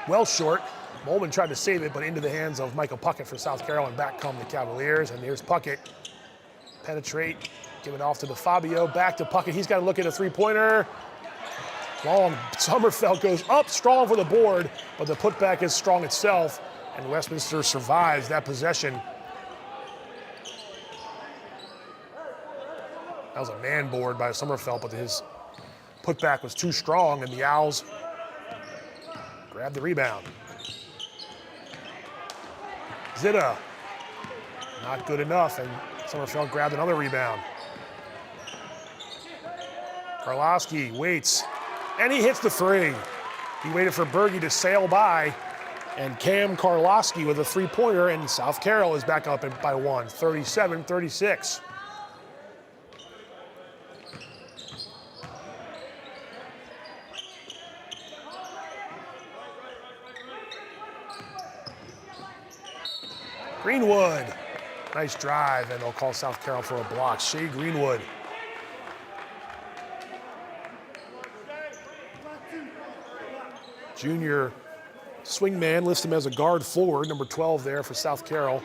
well short. Molman tried to save it, but into the hands of Michael Puckett for South Carroll, and back come the Cavaliers. And here's Puckett. Penetrate. Give it off to DeFabio, back to Puckett. He's got to look at a 3-pointer. Long. Sommerfeld goes up strong for the board, but the putback is strong itself, and Westminster survives that possession. That was a man board by Sommerfeld, but his putback was too strong, and the Owls grab the rebound. Zitta, not good enough, and Sommerfeld grabbed another rebound. Karlowski waits, and he hits the 3. He waited for Bergey to sail by, and Cam Karlowski with a 3-pointer, and South Carroll is back up by 1, 37-36. Greenwood, nice drive, and they'll call South Carroll for a block. Shea Greenwood. Junior swingman, lists him as a guard forward, number 12 there for South Carroll,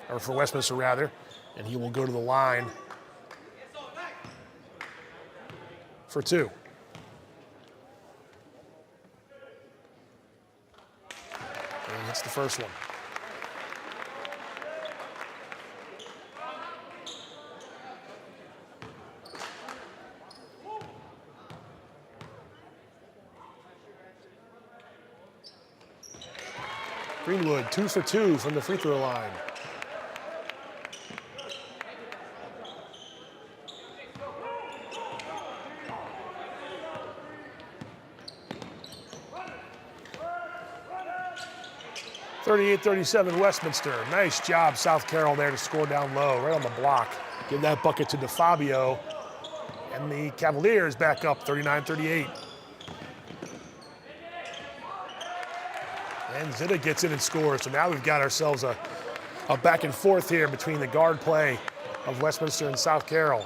or for Westminster rather, and he will go to the line for 2. And hits the first one. Greenwood, 2 for 2 from the free throw line. (38-37) Westminster. Nice job, South Carroll there to score down low, right on the block. Give that bucket to DeFabio. And the Cavaliers back up 39-38. And Zitta gets in and scores. So now we've got ourselves a back and forth here between the guard play of Westminster and South Carroll.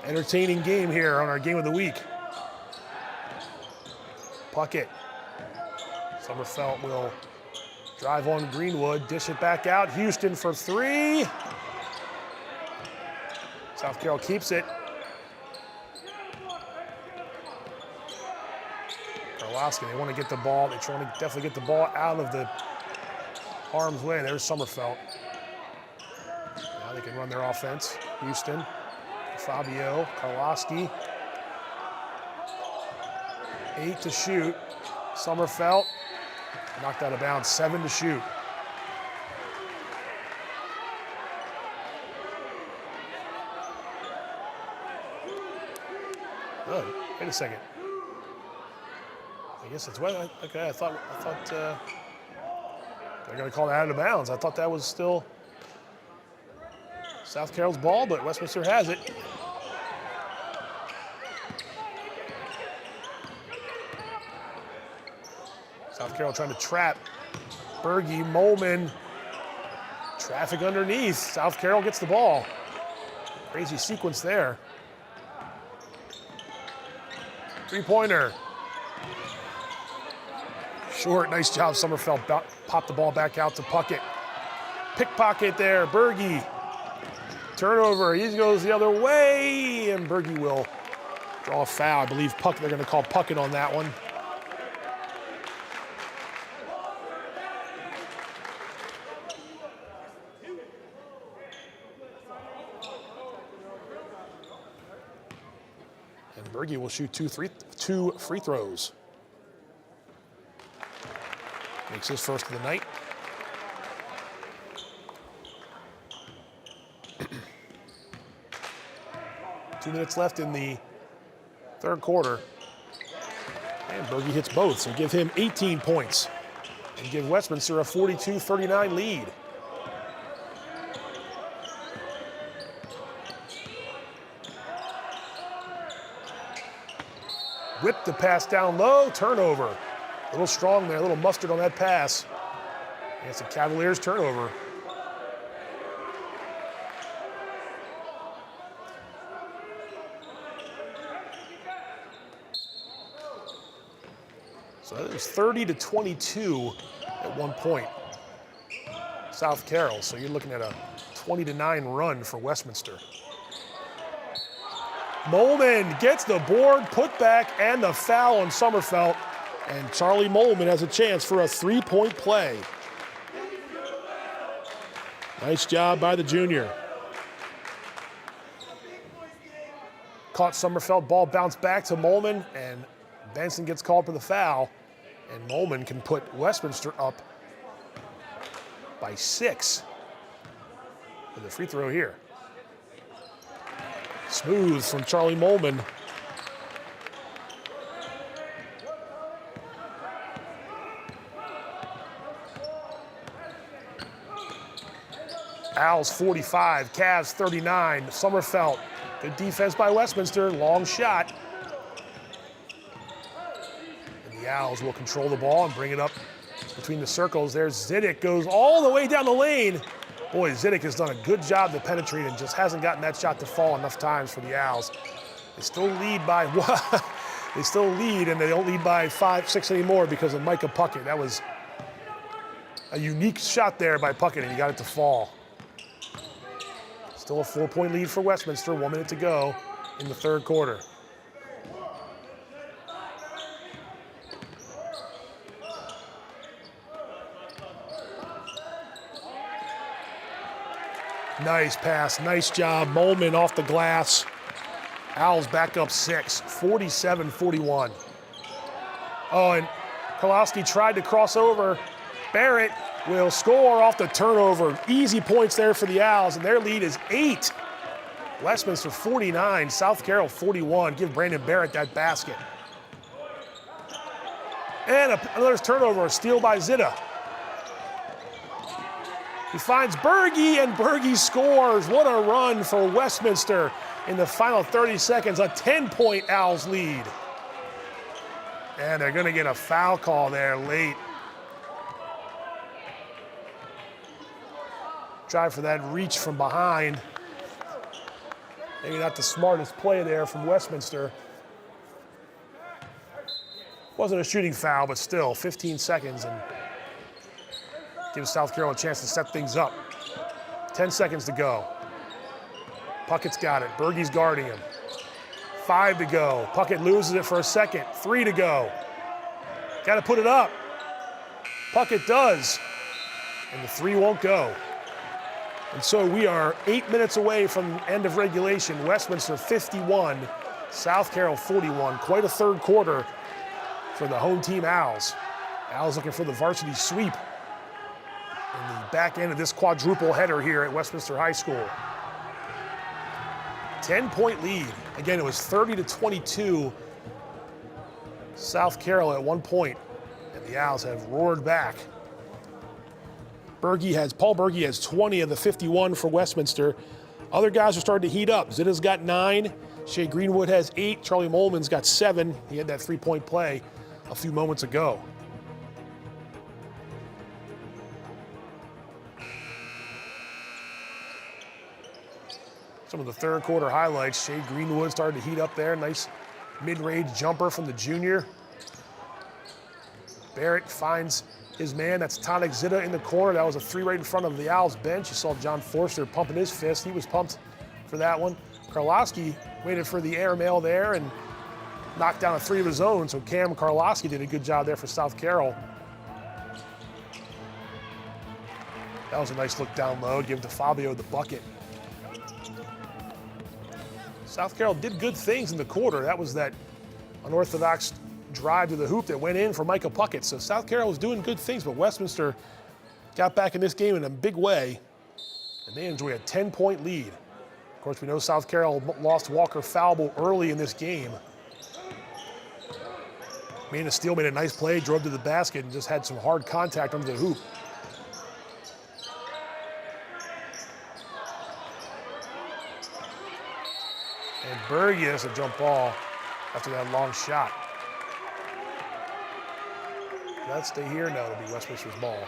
Entertaining game here on our game of the week. Puckett. Sommerfeld will drive on Greenwood, dish it back out. Houston for 3. South Carroll keeps it. Karlowski, they want to get the ball. They're trying to definitely get the ball out of the harm's way. There's Sommerfeld. Now they can run their offense. Houston, Fabio, Karlowski. 8 to shoot. Sommerfeld knocked out of bounds. 7 to shoot. Good. Wait a second. I guess it's what. Okay, I thought they're going to call that out of bounds. I thought that was still South Carroll's ball, but Westminster has it. South Carroll trying to trap Berge, Molman. Traffic underneath. South Carroll gets the ball. Crazy sequence there. Three-pointer. Short, nice job. Sommerfeld popped the ball back out to Puckett. Pickpocket there, Berge. Turnover, he goes the other way, and Berge will draw a foul. I believe they're gonna call Puckett on that one. And Berge will shoot two free throws. Makes his first of the night. Two minutes left in the third quarter. And Berge hits both, so give him 18 points and give Westminster a 42-39 lead. Whip the pass down low, turnover. A little strong there, a little mustard on that pass. And it's a Cavaliers turnover. So it was 30-22 at one point, South Carroll. So you're looking at a 20-9 run for Westminster. Molman gets the board, put back, and the foul on Sommerfeld. And Charlie Molman has a chance for a three-point play. Nice job by the junior. Caught Sommerfeld, ball bounced back to Molman, and Benson gets called for the foul. And Molman can put Westminster up by 6 with a free throw here. Smooth from Charlie Molman. Owls 45, Cavs 39. Sommerfeld, good defense by Westminster, long shot. And the Owls will control the ball and bring it up between the circles. There's Zidek, goes all the way down the lane. Boy, Zidek has done a good job to penetrate and just hasn't gotten that shot to fall enough times for the Owls. They still lead by they still lead, and they don't lead by 5, 6 anymore because of Micah Puckett. That was a unique shot there by Puckett, and he got it to fall. Still a 4-point lead for Westminster, 1 minute to go in the third quarter. Nice pass, nice job. Molman off the glass. Owls back up 6, 47-41. Oh, and Kolowski tried to cross over. Barrett will score off the turnover. Easy points there for the Owls, and their lead is 8. Westminster 49, South Carroll 41. Give Brandon Barrett that basket. And another turnover, a steal by Zitta. He finds Berge, and Berge scores. What a run for Westminster in the final 30 seconds, a 10-point Owls lead. And they're gonna get a foul call there late. Try for that reach from behind. Maybe not the smartest play there from Westminster. Wasn't a shooting foul, but still 15 seconds and gives South Carroll a chance to set things up. 10 seconds to go. Puckett's got it. Berge's guarding him. 5 to go. Puckett loses it for a second. 3 to go. Got to put it up. Puckett does. And the 3 won't go. And so we are 8 minutes away from end of regulation. Westminster 51, South Carroll 41. Quite a third quarter for the home team Owls. Owls looking for the varsity sweep in the back end of this quadruple header here at Westminster High School. 10-point lead. Again, it was 30-22. South Carroll at one point, and the Owls have roared back. Paul Berge has 20 of the 51 for Westminster. Other guys are starting to heat up. Zitta's got 9. Shea Greenwood has 8. Charlie Molman's got 7. He had that 3-point play a few moments ago. Some of the third quarter highlights. Shea Greenwood started to heat up there. Nice mid-range jumper from the junior. Barrett finds his man. That's Tonic Zitta in the corner. That was a three right in front of the Owls bench. You saw John Forster pumping his fist. He was pumped for that one. Karlowski waited for the airmail there and knocked down a three of his own. So Cam Karlowski did a good job there for South Carroll. That was a nice look down low. Give it to Fabio the bucket. South Carroll did good things in the quarter. That was that unorthodox drive to the hoop that went in for Micah Puckett. So South Carroll was doing good things, but Westminster got back in this game in a big way, and they enjoy a 10-point lead. Of course, we know South Carroll lost Walker Falbo early in this game. Maina Steele made a nice play, drove to the basket, and just had some hard contact under the hoop. And Berge has a jump ball after that long shot. Does that stay here? No, it'll be Westminster's ball.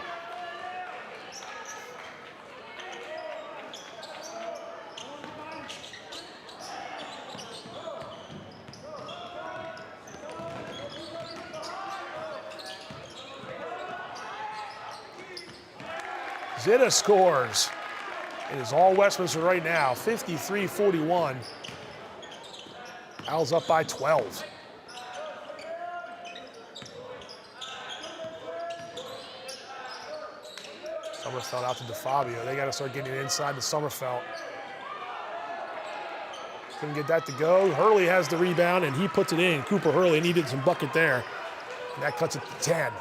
Zitta scores. It is all Westminster right now, 53-41. Owls up by 12. Sommerfeld out to DeFabio. They got to start getting it inside to Sommerfeld. Couldn't get that to go. Hurley has the rebound, and he puts it in. Cooper Hurley needed some bucket there. And that cuts it to 10.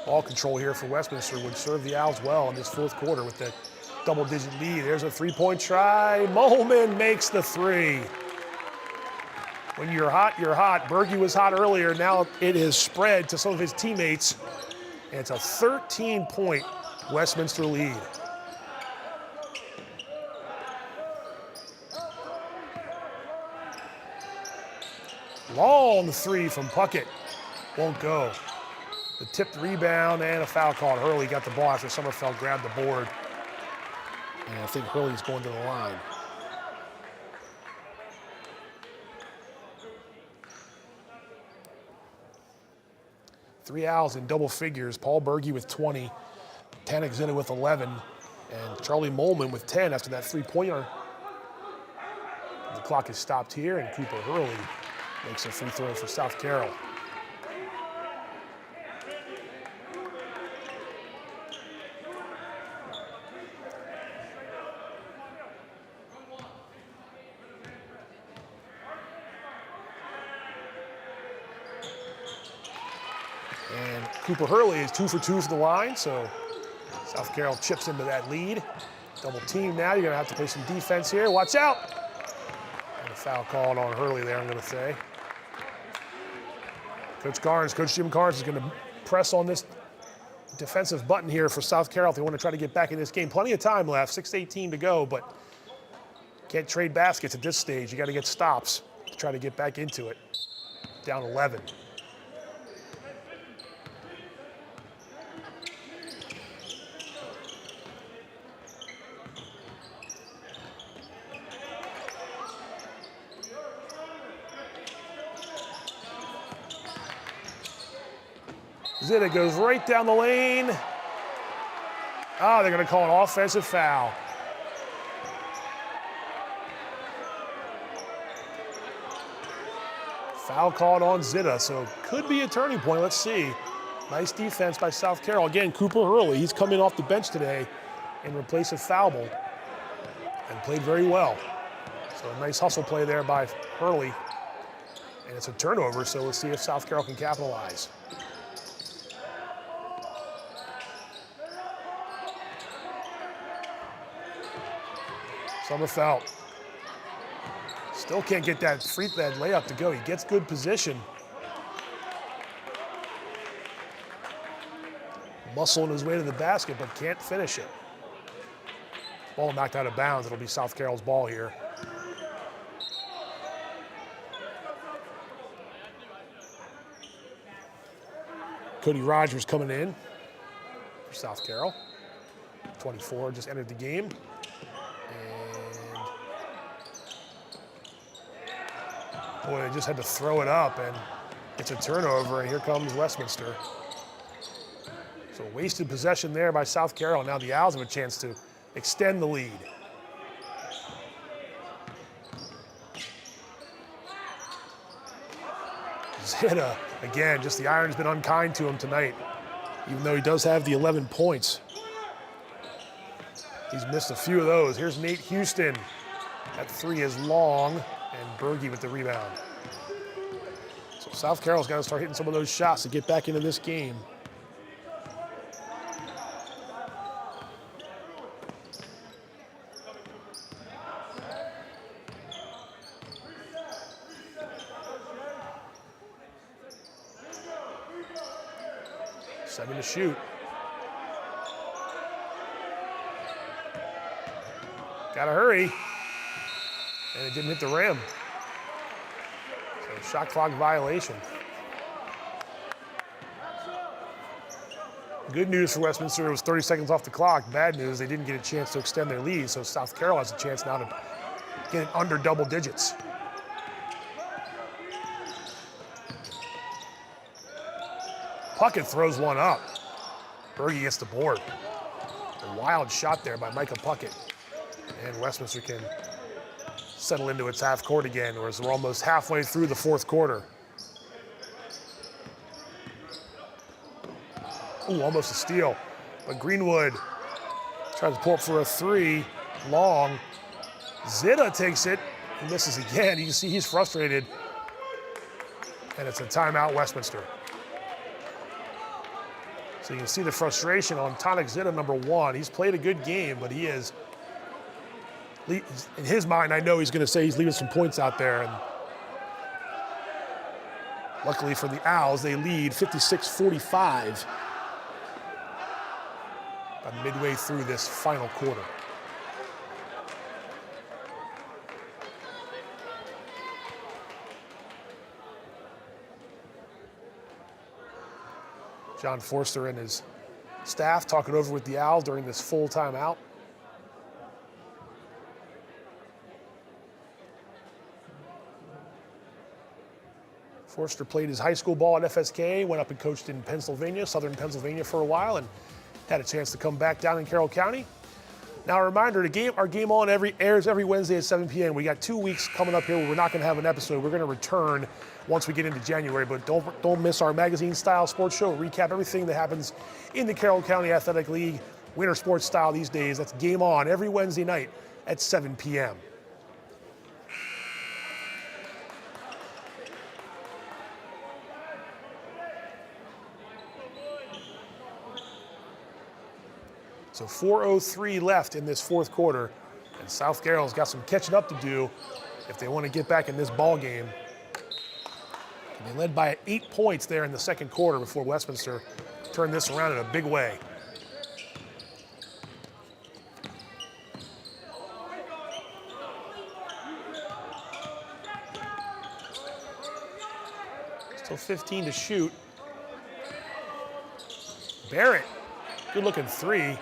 Ball control here for Westminster would serve the Owls well in this fourth quarter with that double-digit lead. There's a three-point try. Mohlman makes the three. When you're hot, you're hot. Berge was hot earlier. Now it is spread to some of his teammates. And it's a 13-point Westminster lead. Long three from Puckett. Won't go. The tipped rebound and a foul call. Hurley got the ball after Sommerfeld grabbed the board. And I think Hurley's going to the line. Three Owls in double figures. Paul Berge with 20, Tonic Zitta with 11, and Charlie Mohlman with 10 after that three-pointer. The clock is stopped here, and Cooper Hurley makes a free throw for South Carroll. And Cooper Hurley is 2 for 2 from the line, so South Carroll chips into that lead. Double team now. You're going to have to play some defense here. Watch out. And a foul called on Hurley there, I'm going to say. Coach Jim Carnes is going to press on this defensive button here for South Carroll if they want to try to get back in this game. Plenty of time left, 6:18 to go, but can't trade baskets at this stage. You got to get stops to try to get back into it. Down 11. Zitta goes right down the lane. Oh, they're going to call an offensive foul. Foul called on Zitta, so could be a turning point. Let's see. Nice defense by South Carroll. Again, Cooper Hurley, he's coming off the bench today in replace of Falbo and played very well. So a nice hustle play there by Hurley. And it's a turnover, so let's see if South Carroll can capitalize. Sommerfeld still can't get that layup to go. He gets good position. Muscling his way to the basket, but can't finish it. Ball knocked out of bounds. It'll be South Carroll's ball here. Cody Rogers coming in for South Carroll. 24 just entered the game. And boy, they just had to throw it up, and it's a turnover, and here comes Westminster. So wasted possession there by South Carroll. Now the Owls have a chance to extend the lead. Zeta, again, just the iron's been unkind to him tonight, even though he does have the 11 points. He's missed a few of those. Here's Nate Houston. That three is long, and Berge with the rebound. So South Carroll's got to start hitting some of those shots to get back into this game. Seven to shoot. Gotta hurry. And it didn't hit the rim. So shot clock violation. Good news for Westminster, it was 30 seconds off the clock. Bad news, they didn't get a chance to extend their lead, so South Carroll has a chance now to get it under double digits. Puckett throws one up. Berge gets the board. A wild shot there by Micah Puckett. And Westminster can settle into its half court again, whereas we're almost halfway through the fourth quarter. Ooh, almost a steal. But Greenwood tries to pull up for a three, long. Zita takes it, he misses again. You can see he's frustrated. And it's a timeout, Westminster. So you can see the frustration on Tonic Zita, number one. He's played a good game, but he is, in his mind, I know he's gonna say he's leaving some points out there. And luckily for the Owls, they lead 56-45 about midway through this final quarter. John Forster and his staff talking over with the Owls during this full timeout. Forster played his high school ball at FSK, went up and coached in Pennsylvania, southern Pennsylvania for a while, and had a chance to come back down in Carroll County. Now a reminder, our Game On airs every Wednesday at 7 p.m. We got 2 weeks coming up here where we're not gonna have an episode. We're gonna return once we get into January, but don't miss our magazine-style sports show. Recap everything that happens in the Carroll County Athletic League, winter sports style these days. That's Game On every Wednesday night at 7 p.m. So 4:03 left in this fourth quarter, and South Carroll's got some catching up to do if they want to get back in this ball game. And they led by 8 points there in the second quarter before Westminster turned this around in a big way. Still 15 to shoot. Barrett, good looking three.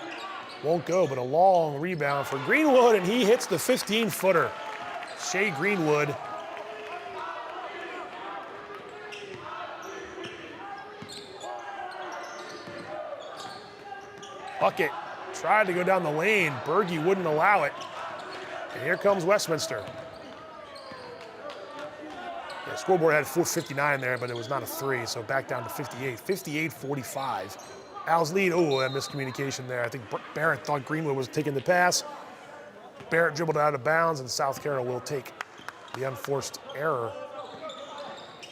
Won't go, but a long rebound for Greenwood, and he hits the 15-footer. Shea Greenwood. Puckett tried to go down the lane. Berge wouldn't allow it. And here comes Westminster. The scoreboard had 4:59 there, but it was not a three, so back down to 58. 58-45. Owls lead. Oh, that miscommunication there. I think Barrett thought Greenwood was taking the pass. Barrett dribbled out of bounds, and South Carroll will take the unforced error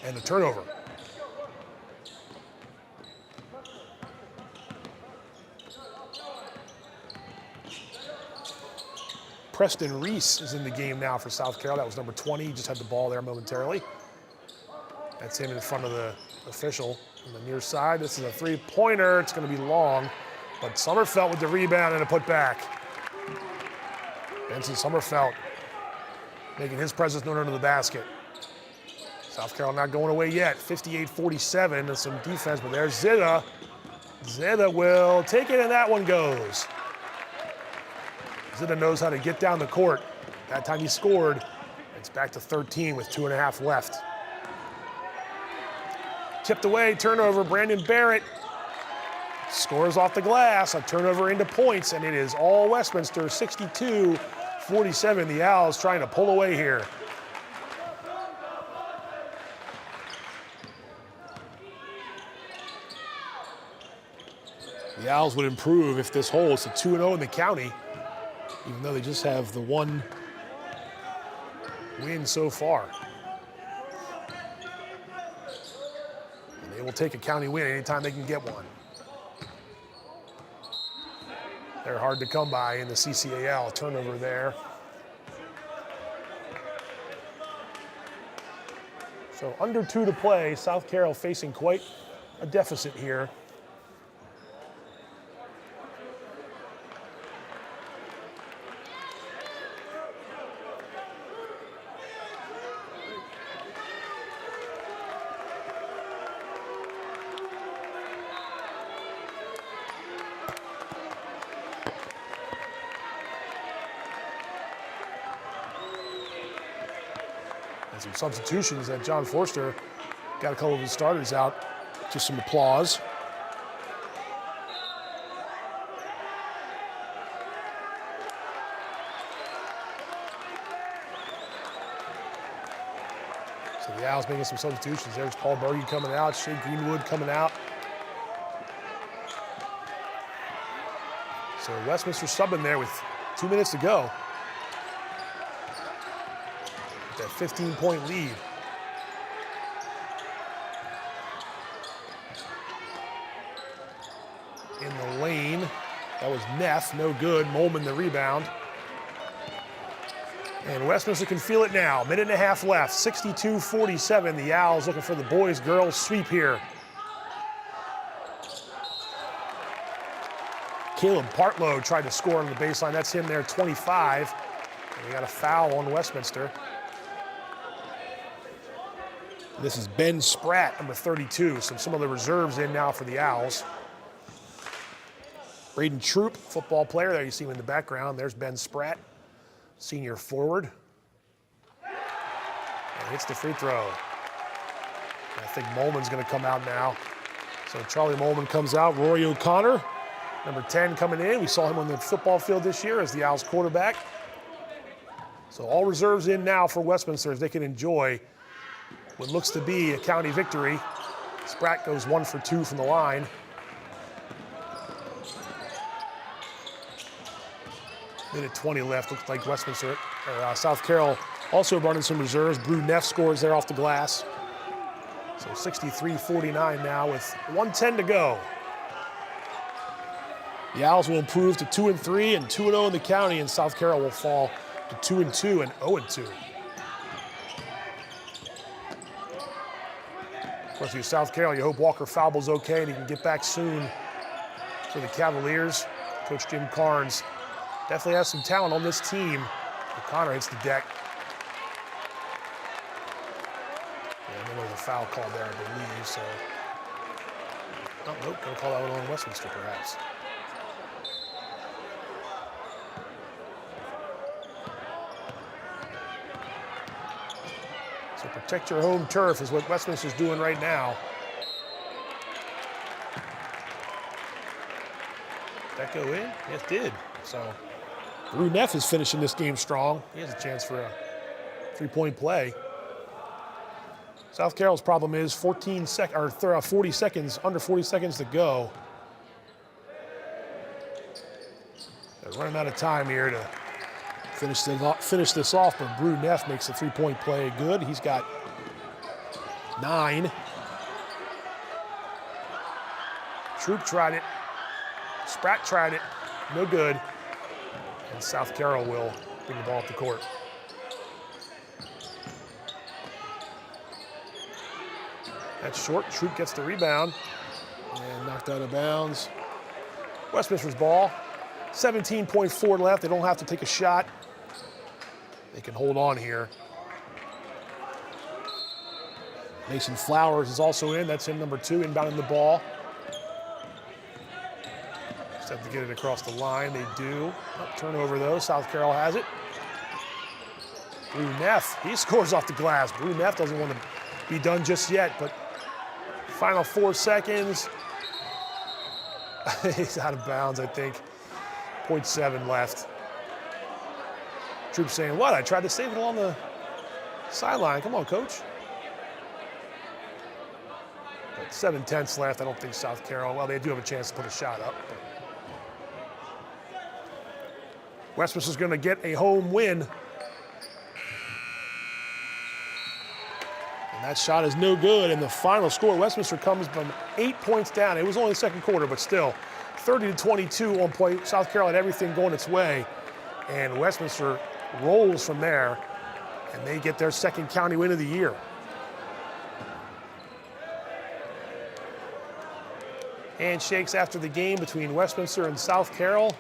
and the turnover. Preston Reese is in the game now for South Carroll. That was number 20. He just had the ball there momentarily. That's him in front of the official on the near side. This is a three-pointer. It's going to be long, but Sommerfeld with the rebound and a putback. Benson Sommerfeld making his presence known under the basket. South Carroll not going away yet. 58-47 and some defense, but there's Zita. Zita will take it, and that one goes. Zita knows how to get down the court. That time he scored. It's back to 13 with 2.5 left. Tipped away, turnover, Brandon Barrett scores off the glass, a turnover into points, and it is all Westminster, 62-47. The Owls trying to pull away here. The Owls would improve if this holds to 2-0 in the county, even though they just have the one win so far. And they will take a county win anytime they can get one. They're hard to come by in the CCAL. A turnover there. So under 2 to play. South Carroll facing quite a deficit here. Some substitutions that John Forster got a couple of his starters out. Just some applause. So the Owls making some substitutions. There's Paul Berge coming out, Shea Greenwood coming out. So Westminster subbing there with 2 minutes to go. That 15-point lead. In the lane, that was Neff, no good. Molman the rebound. And Westminster can feel it now. 1.5 minutes left, 62-47. The Owls looking for the boys-girls sweep here. Caleb Partlow tried to score on the baseline. That's him there, 25. And we got a foul on Westminster. This is Ben Spratt, number 32. So some of the reserves in now for the Owls. Braden Troop, football player. There you see him in the background. There's Ben Spratt, senior forward. And hits the free throw. I think Molman's going to come out now. So Charlie Molman comes out. Rory O'Connor, number 10, coming in. We saw him on the football field this year as the Owls quarterback. So all reserves in now for Westminster as they can enjoy what looks to be a county victory. Spratt goes 1 for 2 from the line. Minute 20 left. Looks like Westminster, or South Carroll also running some reserves. Brew Neff scores there off the glass. So 63-49 now with 1:10 to go. The Owls will improve to 2-3 and 2-0 in the county, and South Carroll will fall to 2-2 and 0-2. Of course, you South Carroll, you hope Walker Falble's okay and he can get back soon for the Cavaliers. Coach Jim Carnes definitely has some talent on this team. O'Connor hits the deck. Yeah, there was a foul call there, I believe, so. Oh, nope, gonna call that one on Westminster, perhaps. So protect your home turf is what Westminster's doing right now. Did that go in? It did. So Brew Neff is finishing this game strong. He has a chance for a 3-point play. South Carroll's problem is 40 seconds, under 40 seconds to go. They're running out of time here to finish this off, but Brew Neff makes a 3-point play good. He's got 9. Troop tried it. Spratt tried it. No good. And South Carroll will bring the ball up the court. That's short. Troop gets the rebound and knocked out of bounds. Westminster's ball. 17.4 left. They don't have to take a shot. They can hold on here. Mason Flowers is also in. That's in number 2, inbounding the ball. Just have to get it across the line. They do. Turnover, though. South Carroll has it. Brew Neff, he scores off the glass. Brew Neff doesn't want to be done just yet, but final 4 seconds. He's out of bounds, I think. 0.7 left. Troop saying, what? I tried to save it along the sideline. Come on, coach. But 7/10 left. I don't think South Carroll, well, they do have a chance to put a shot up. But Westminster's going to get a home win. And that shot is no good. And the final score, Westminster comes from 8 points down. It was only the second quarter, but still 30-22 on play. South Carroll had everything going its way. And Westminster rolls from there, and they get their second county win of the year. Handshakes after the game between Westminster and South Carroll.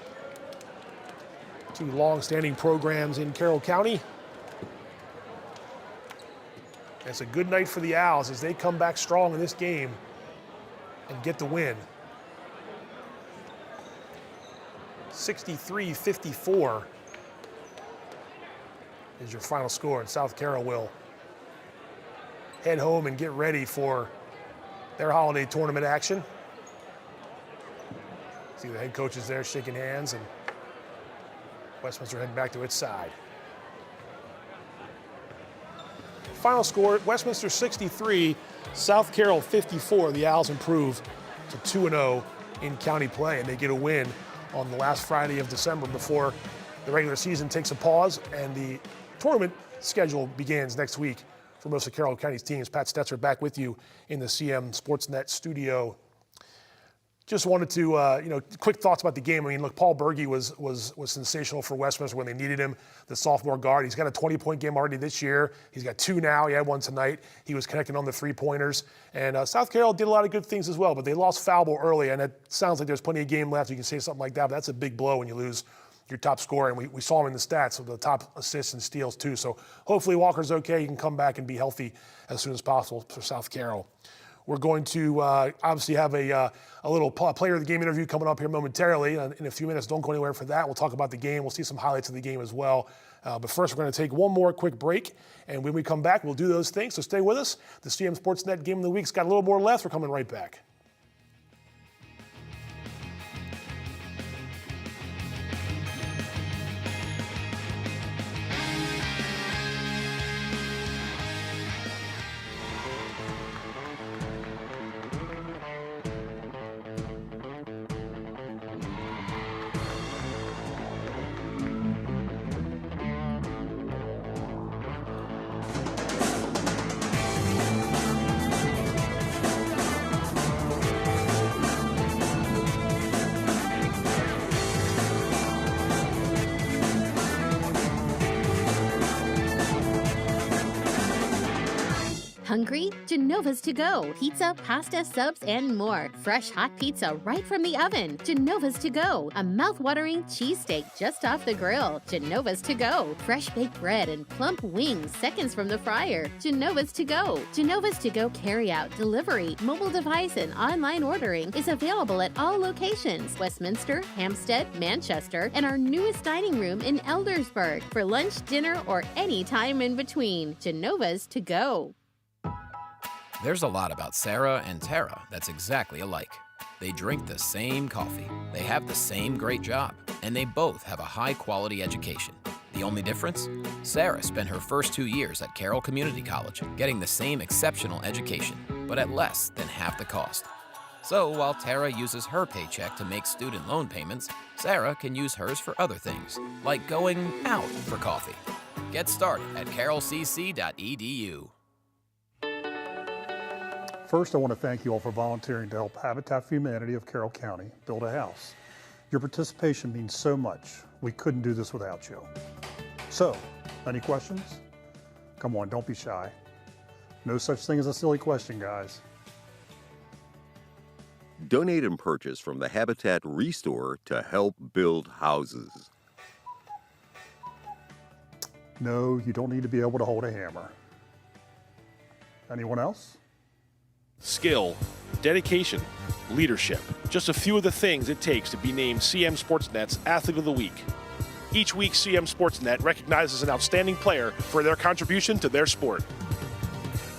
2 long-standing programs in Carroll County. It's a good night for the Owls as they come back strong in this game and get the win. 63-54 is your final score, and South Carroll will head home and get ready for their holiday tournament action. See the head coaches there shaking hands, and Westminster heading back to its side. Final score, Westminster 63, South Carroll 54. The Owls improve to 2-0 in county play, and they get a win on the last Friday of December before the regular season takes a pause and the tournament schedule begins next week for most of Carroll County's teams. Pat Stetzer back with you in the CMSportsNet studio. Just wanted to, quick thoughts about the game. I mean, look, Paul Berge was sensational for Westminster when they needed him, the sophomore guard. He's got a 20-point game already this year. He's got 2 now. He had 1 tonight. He was connecting on the 3-pointers. And South Carroll did a lot of good things as well, but they lost foul ball early, and it sounds like there's plenty of game left. You can say something like that, but that's a big blow when you lose your top scorer, and we saw him in the stats of the top assists and steals too. So hopefully Walker's okay. He can come back and be healthy as soon as possible for South Carroll. We're going to obviously have a little player of the game interview coming up here momentarily. In a few minutes, don't go anywhere for that. We'll talk about the game. We'll see some highlights of the game as well. But first, we're going to take one more quick break. And when we come back, we'll do those things. So stay with us. The CMSportsNet Game of the Week's got a little more left. We're coming right back. Hungry? Genova's to go. Pizza, pasta, subs, and more. Fresh hot pizza right from the oven. Genova's to go. A mouth-watering cheesesteak just off the grill. Genova's to go. Fresh baked bread and plump wings seconds from the fryer. Genova's to go. Genova's to go carry-out, delivery, mobile device, and online ordering is available at all locations. Westminster, Hampstead, Manchester, and our newest dining room in Eldersburg for lunch, dinner, or any time in between. Genova's to go. There's a lot about Sarah and Tara that's exactly alike. They drink the same coffee, they have the same great job, and they both have a high-quality education. The only difference? Sarah spent her first 2 years at Carroll Community College, getting the same exceptional education, but at less than half the cost. So while Tara uses her paycheck to make student loan payments, Sarah can use hers for other things, like going out for coffee. Get started at carrollcc.edu. First, I want to thank you all for volunteering to help Habitat for Humanity of Carroll County build a house. Your participation means so much. We couldn't do this without you. So, any questions? Come on, don't be shy. No such thing as a silly question, guys. Donate and purchase from the Habitat Restore to help build houses. No, you don't need to be able to hold a hammer. Anyone else? Skill, dedication, leadership. Just a few of the things it takes to be named CMSportsNet's Athlete of the Week. Each week, CMSportsNet recognizes an outstanding player for their contribution to their sport.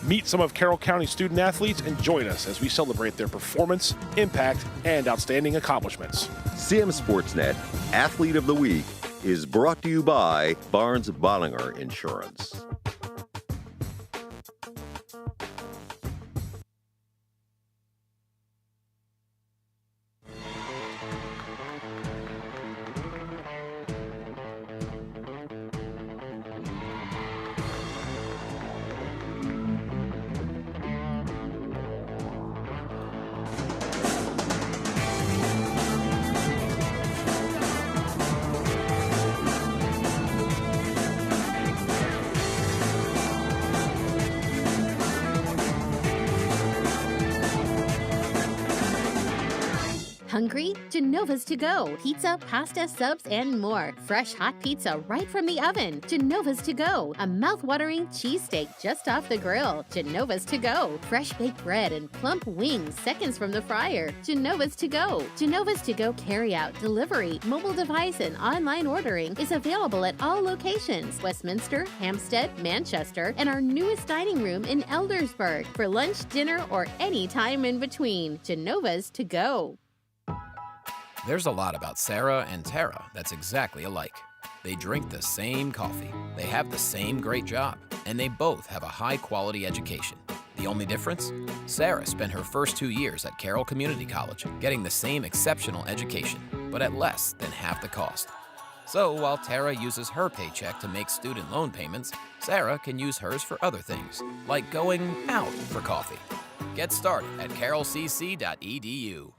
Meet some of Carroll County student athletes and join us as we celebrate their performance, impact, and outstanding accomplishments. CMSportsNet Athlete of the Week is brought to you by Barnes-Bollinger Insurance. Hungry? Genova's to go. Pizza, pasta, subs, and more. Fresh hot pizza right from the oven. Genova's to go. A mouth-watering cheesesteak just off the grill. Genova's to go. Fresh baked bread and plump wings seconds from the fryer. Genova's to go. Genova's to go carry-out, delivery, mobile device, and online ordering is available at all locations. Westminster, Hampstead, Manchester, and our newest dining room in Eldersburg. For lunch, dinner, or any time in between. Genova's to go. There's a lot about Sarah and Tara that's exactly alike. They drink the same coffee, they have the same great job, and they both have a high-quality education. The only difference? Sarah spent her first 2 years at Carroll Community College, getting the same exceptional education, but at less than half the cost. So while Tara uses her paycheck to make student loan payments, Sarah can use hers for other things, like going out for coffee. Get started at carrollcc.edu.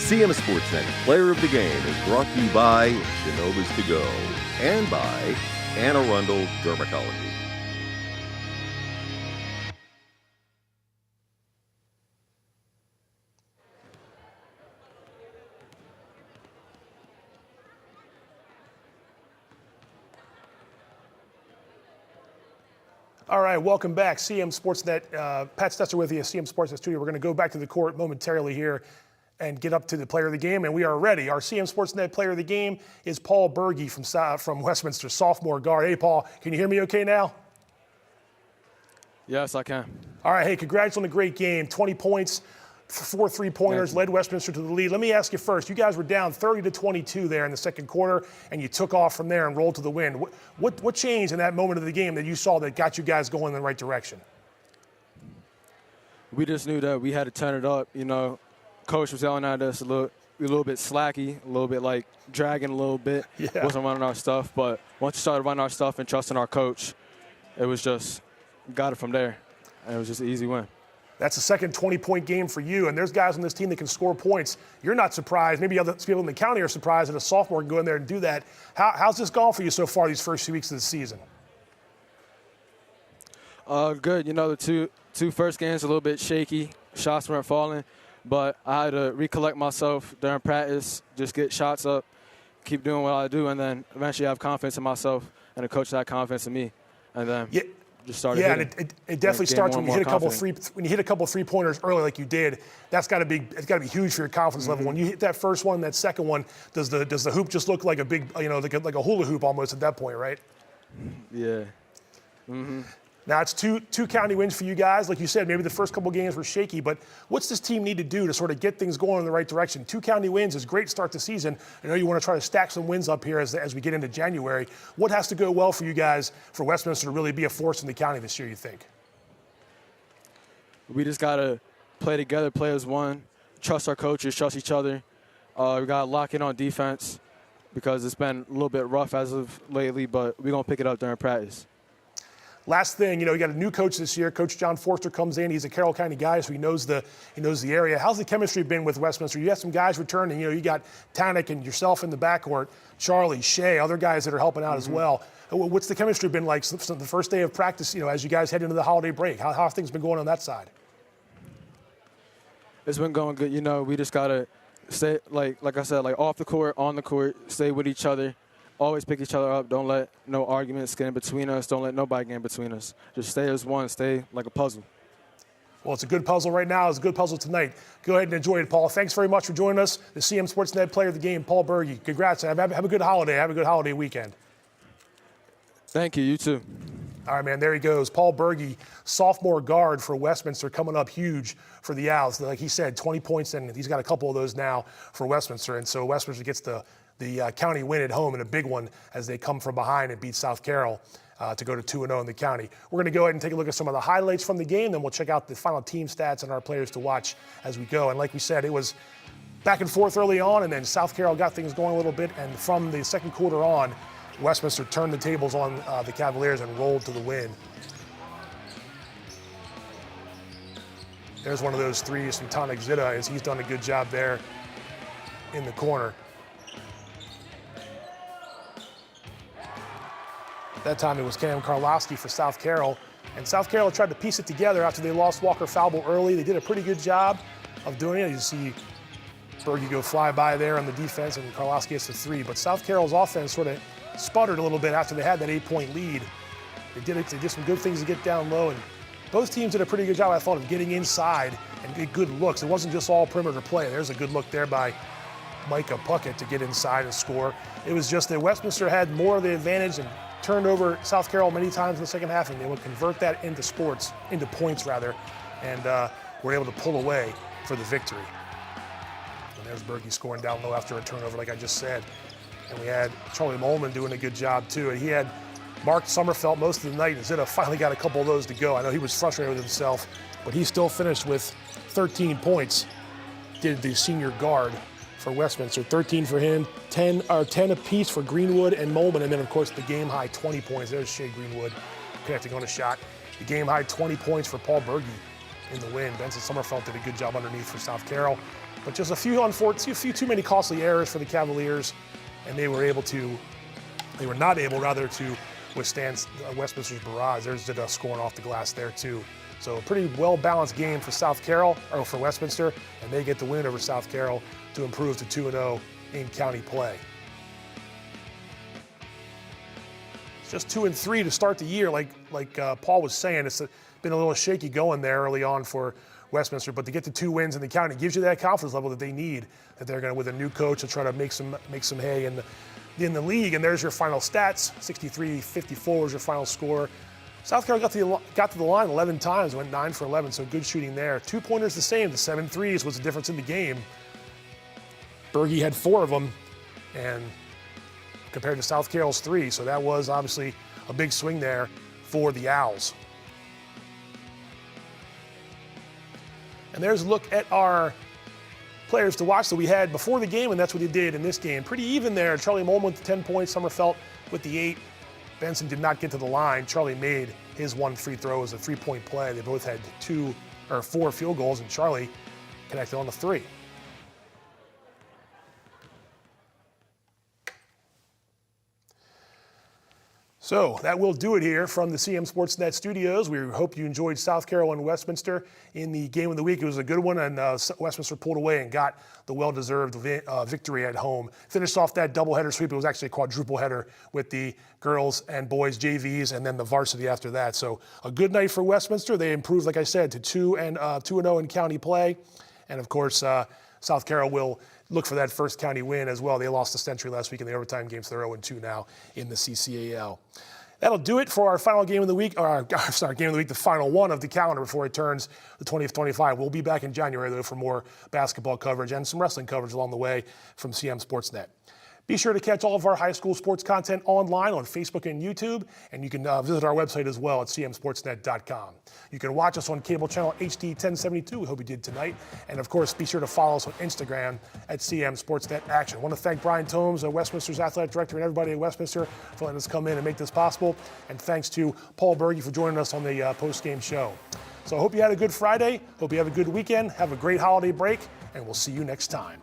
CMSportsNet Player of the Game is brought to you by Genova's To Go and by Anne Arundel Dermatology. All right, welcome back. CMSportsNet, Pat Stetzer with you, CM Sportsnet Studio. We're going to go back to the court momentarily here and get up to the player of the game, and we are ready. Our CM Sportsnet player of the game is Paul Berge from Westminster, sophomore guard. Hey, Paul, can you hear me okay now? Yes, I can. All right, hey, congrats on a great game. 20 points, 4 3-pointers, led Westminster to the lead. Let me ask you first, you guys were down 30-22 there in the second quarter, and you took off from there and rolled to the win. What changed in that moment of the game that you saw that got you guys going in the right direction? We just knew that we had to turn it up, you know. Coach was yelling at us a little bit slacky, a little bit like dragging a little bit. Yeah. Wasn't running our stuff, but once we started running our stuff and trusting our coach, it was just got it from there. And it was just an easy win. That's the second 20-point game for you, and there's guys on this team that can score points. You're not surprised. Maybe other people in the county are surprised that a sophomore can go in there and do that. How's this gone for you so far these first 2 weeks of the season? Good. You know, the two first games a little bit shaky. Shots weren't falling. But I had to recollect myself during practice, just get shots up, keep doing what I do, and then eventually have confidence in myself, and the coach had confidence in me, and then just started hitting. Yeah, and it definitely starts when you hit a couple 3-pointers early like you did. It's got to be huge for your confidence level. When you hit that first one, that second one, does the hoop just look like a big, like a hula hoop almost at that point, right? Yeah. Now, it's two county wins for you guys. Like you said, maybe the first couple games were shaky, but what's this team need to do to sort of get things going in the right direction? 2 county wins is great to start the season. I know you want to try to stack some wins up here as we get into January. What has to go well for you guys for Westminster to really be a force in the county this year, you think? We just got to play together, play as one, trust our coaches, trust each other. We got to lock in on defense because it's been a little bit rough as of lately, but we're going to pick it up during practice. Last thing, you got a new coach this year. Coach John Forster comes in. He's a Carroll County guy, so he knows the area. How's the chemistry been with Westminster? You have some guys returning. You got Tanik and yourself in the backcourt, Charlie, Shea, other guys that are helping out as well. What's the chemistry been like since the first day of practice, as you guys head into the holiday break? How have things been going on that side? It's been going good. We just got to stay, like I said, off the court, on the court, stay with each other. Always pick each other up. Don't let no arguments get in between us. Don't let nobody get in between us. Just stay as one. Stay like a puzzle. Well, it's a good puzzle right now. It's a good puzzle tonight. Go ahead and enjoy it, Paul. Thanks very much for joining us. The CMSportsNet player of the game, Paul Berge. Congrats. Have a good holiday. Have a good holiday weekend. Thank you. You too. All right, man, there he goes. Paul Berge, sophomore guard for Westminster, coming up huge for the Owls. Like he said, 20 points, and he's got a couple of those now for Westminster. And so Westminster gets the county win at home, and a big one as they come from behind and beat South Carroll to go to 2-0 in the county. We're going to go ahead and take a look at some of the highlights from the game, then we'll check out the final team stats and our players to watch as we go. And like we said, it was back and forth early on, and then South Carroll got things going a little bit, and from the second quarter on, Westminster turned the tables on the Cavaliers and rolled to the win. There's one of those threes from Tanik Zita, as he's done a good job there in the corner. That time it was Cam Karlowski for South Carroll. And South Carroll tried to piece it together after they lost Walker Falbo early. They did a pretty good job of doing it. You see Berge go fly by there on the defense, and Karlowski gets the three. But South Carroll's offense sort of sputtered a little bit after they had that 8-point lead. They did some good things to get down low, and both teams did a pretty good job, I thought, of getting inside and get good looks. It wasn't just all perimeter play. There's a good look there by Micah Puckett to get inside and score. It was just that Westminster had more of the advantage and turned over South Carroll many times in the second half, and they would convert that into points, and were able to pull away for the victory. And there's Berge scoring down low after a turnover, like I just said. And we had Charlie Molman doing a good job, too. And he had Mark Sommerfeld most of the night, and Zita finally got a couple of those to go. I know he was frustrated with himself, but he still finished with 13 points, did the senior guard for Westminster. 13 for him, 10 apiece for Greenwood and Molman, and then, of course, the game-high 20 points. There's Shea Greenwood connecting on a shot. The game-high 20 points for Paul Berge in the win. Benson Sommerfeld did a good job underneath for South Carroll. But just a few too many costly errors for the Cavaliers, and they were not able to withstand Westminster's barrage. There's Zita scoring off the glass there too. So a pretty well-balanced game for for Westminster, and they get the win over South Carroll to improve to 2-0 in county play. It's just 2-3 to start the year, like Paul was saying. It's been a little shaky going there early on for Westminster, but to get the 2 wins in the county gives you that confidence level that they need, that they're going to, with a new coach, to try to make some hay in the league. And there's your final stats. 63-54 was your final score. South Carolina got to the line 11 times, went 9 for 11, so good shooting there. 2-pointers the same. The 7 threes was the difference in the game. Berge had 4 of them, and compared to South Carroll's 3, so that was obviously a big swing there for the Owls. And there's a look at our players to watch that we had before the game, and that's what he did in this game. Pretty even there. Charlie Molman with the 10 points, Sommerfeld with the 8. Benson did not get to the line. Charlie made his 1 free throw as a 3-point play. They both had 4 field goals, and Charlie connected on the 3. So that will do it here from the CMSportsNet studios. We hope you enjoyed South Carroll and Westminster in the game of the week. It was a good one, and Westminster pulled away and got the well-deserved victory at home. Finished off that doubleheader sweep. It was actually a quadruple header with the girls and boys JVs and then the varsity after that. So a good night for Westminster. They improved, like I said, to 2-0 in county play. And, of course, South Carroll will look for that first county win as well. They lost to Century last week in the overtime game, so they're 0-2 now in the CCAL. That'll do it for our final game of the week, the final one of the calendar before it turns the 20th, 25. We'll be back in January, though, for more basketball coverage and some wrestling coverage along the way from CM Sportsnet. Be sure to catch all of our high school sports content online on Facebook and YouTube, and you can visit our website as well at CMSportsNet.com. You can watch us on cable channel HD 1072, we hope you did tonight, and of course be sure to follow us on Instagram at CMSportsNet Action. I want to thank Brian Tomes, Westminster's athletic director, and everybody at Westminster for letting us come in and make this possible, and thanks to Paul Berge for joining us on the post-game show. So I hope you had a good Friday, hope you have a good weekend, have a great holiday break, and we'll see you next time.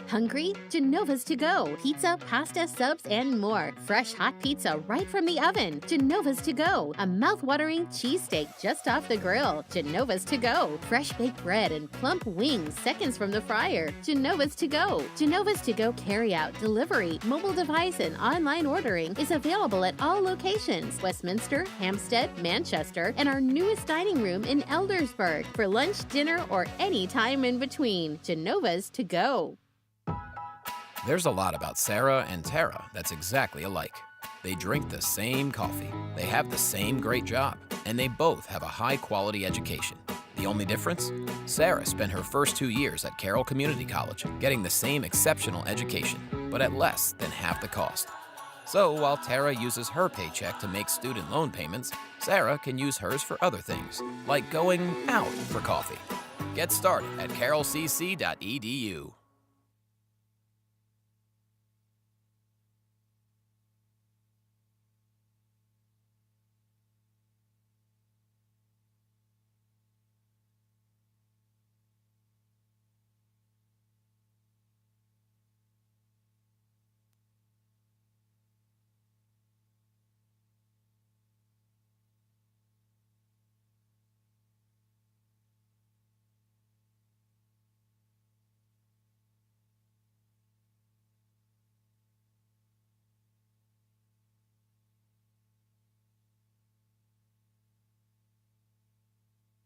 Hungry? Genova's to go. Pizza, pasta, subs, and more. Fresh hot pizza right from the oven. Genova's to go. A mouth-watering cheesesteak just off the grill. Genova's to go. Fresh baked bread and plump wings seconds from the fryer. Genova's to go. Genova's to go carry-out, delivery, mobile device, and online ordering is available at all locations. Westminster, Hampstead, Manchester, and our newest dining room in Eldersburg. For lunch, dinner, or any time in between. Genova's to go. There's a lot about Sarah and Tara that's exactly alike. They drink the same coffee, they have the same great job, and they both have a high-quality education. The only difference? Sarah spent her first 2 years at Carroll Community College, getting the same exceptional education, but at less than half the cost. So while Tara uses her paycheck to make student loan payments, Sarah can use hers for other things, like going out for coffee. Get started at carrollcc.edu.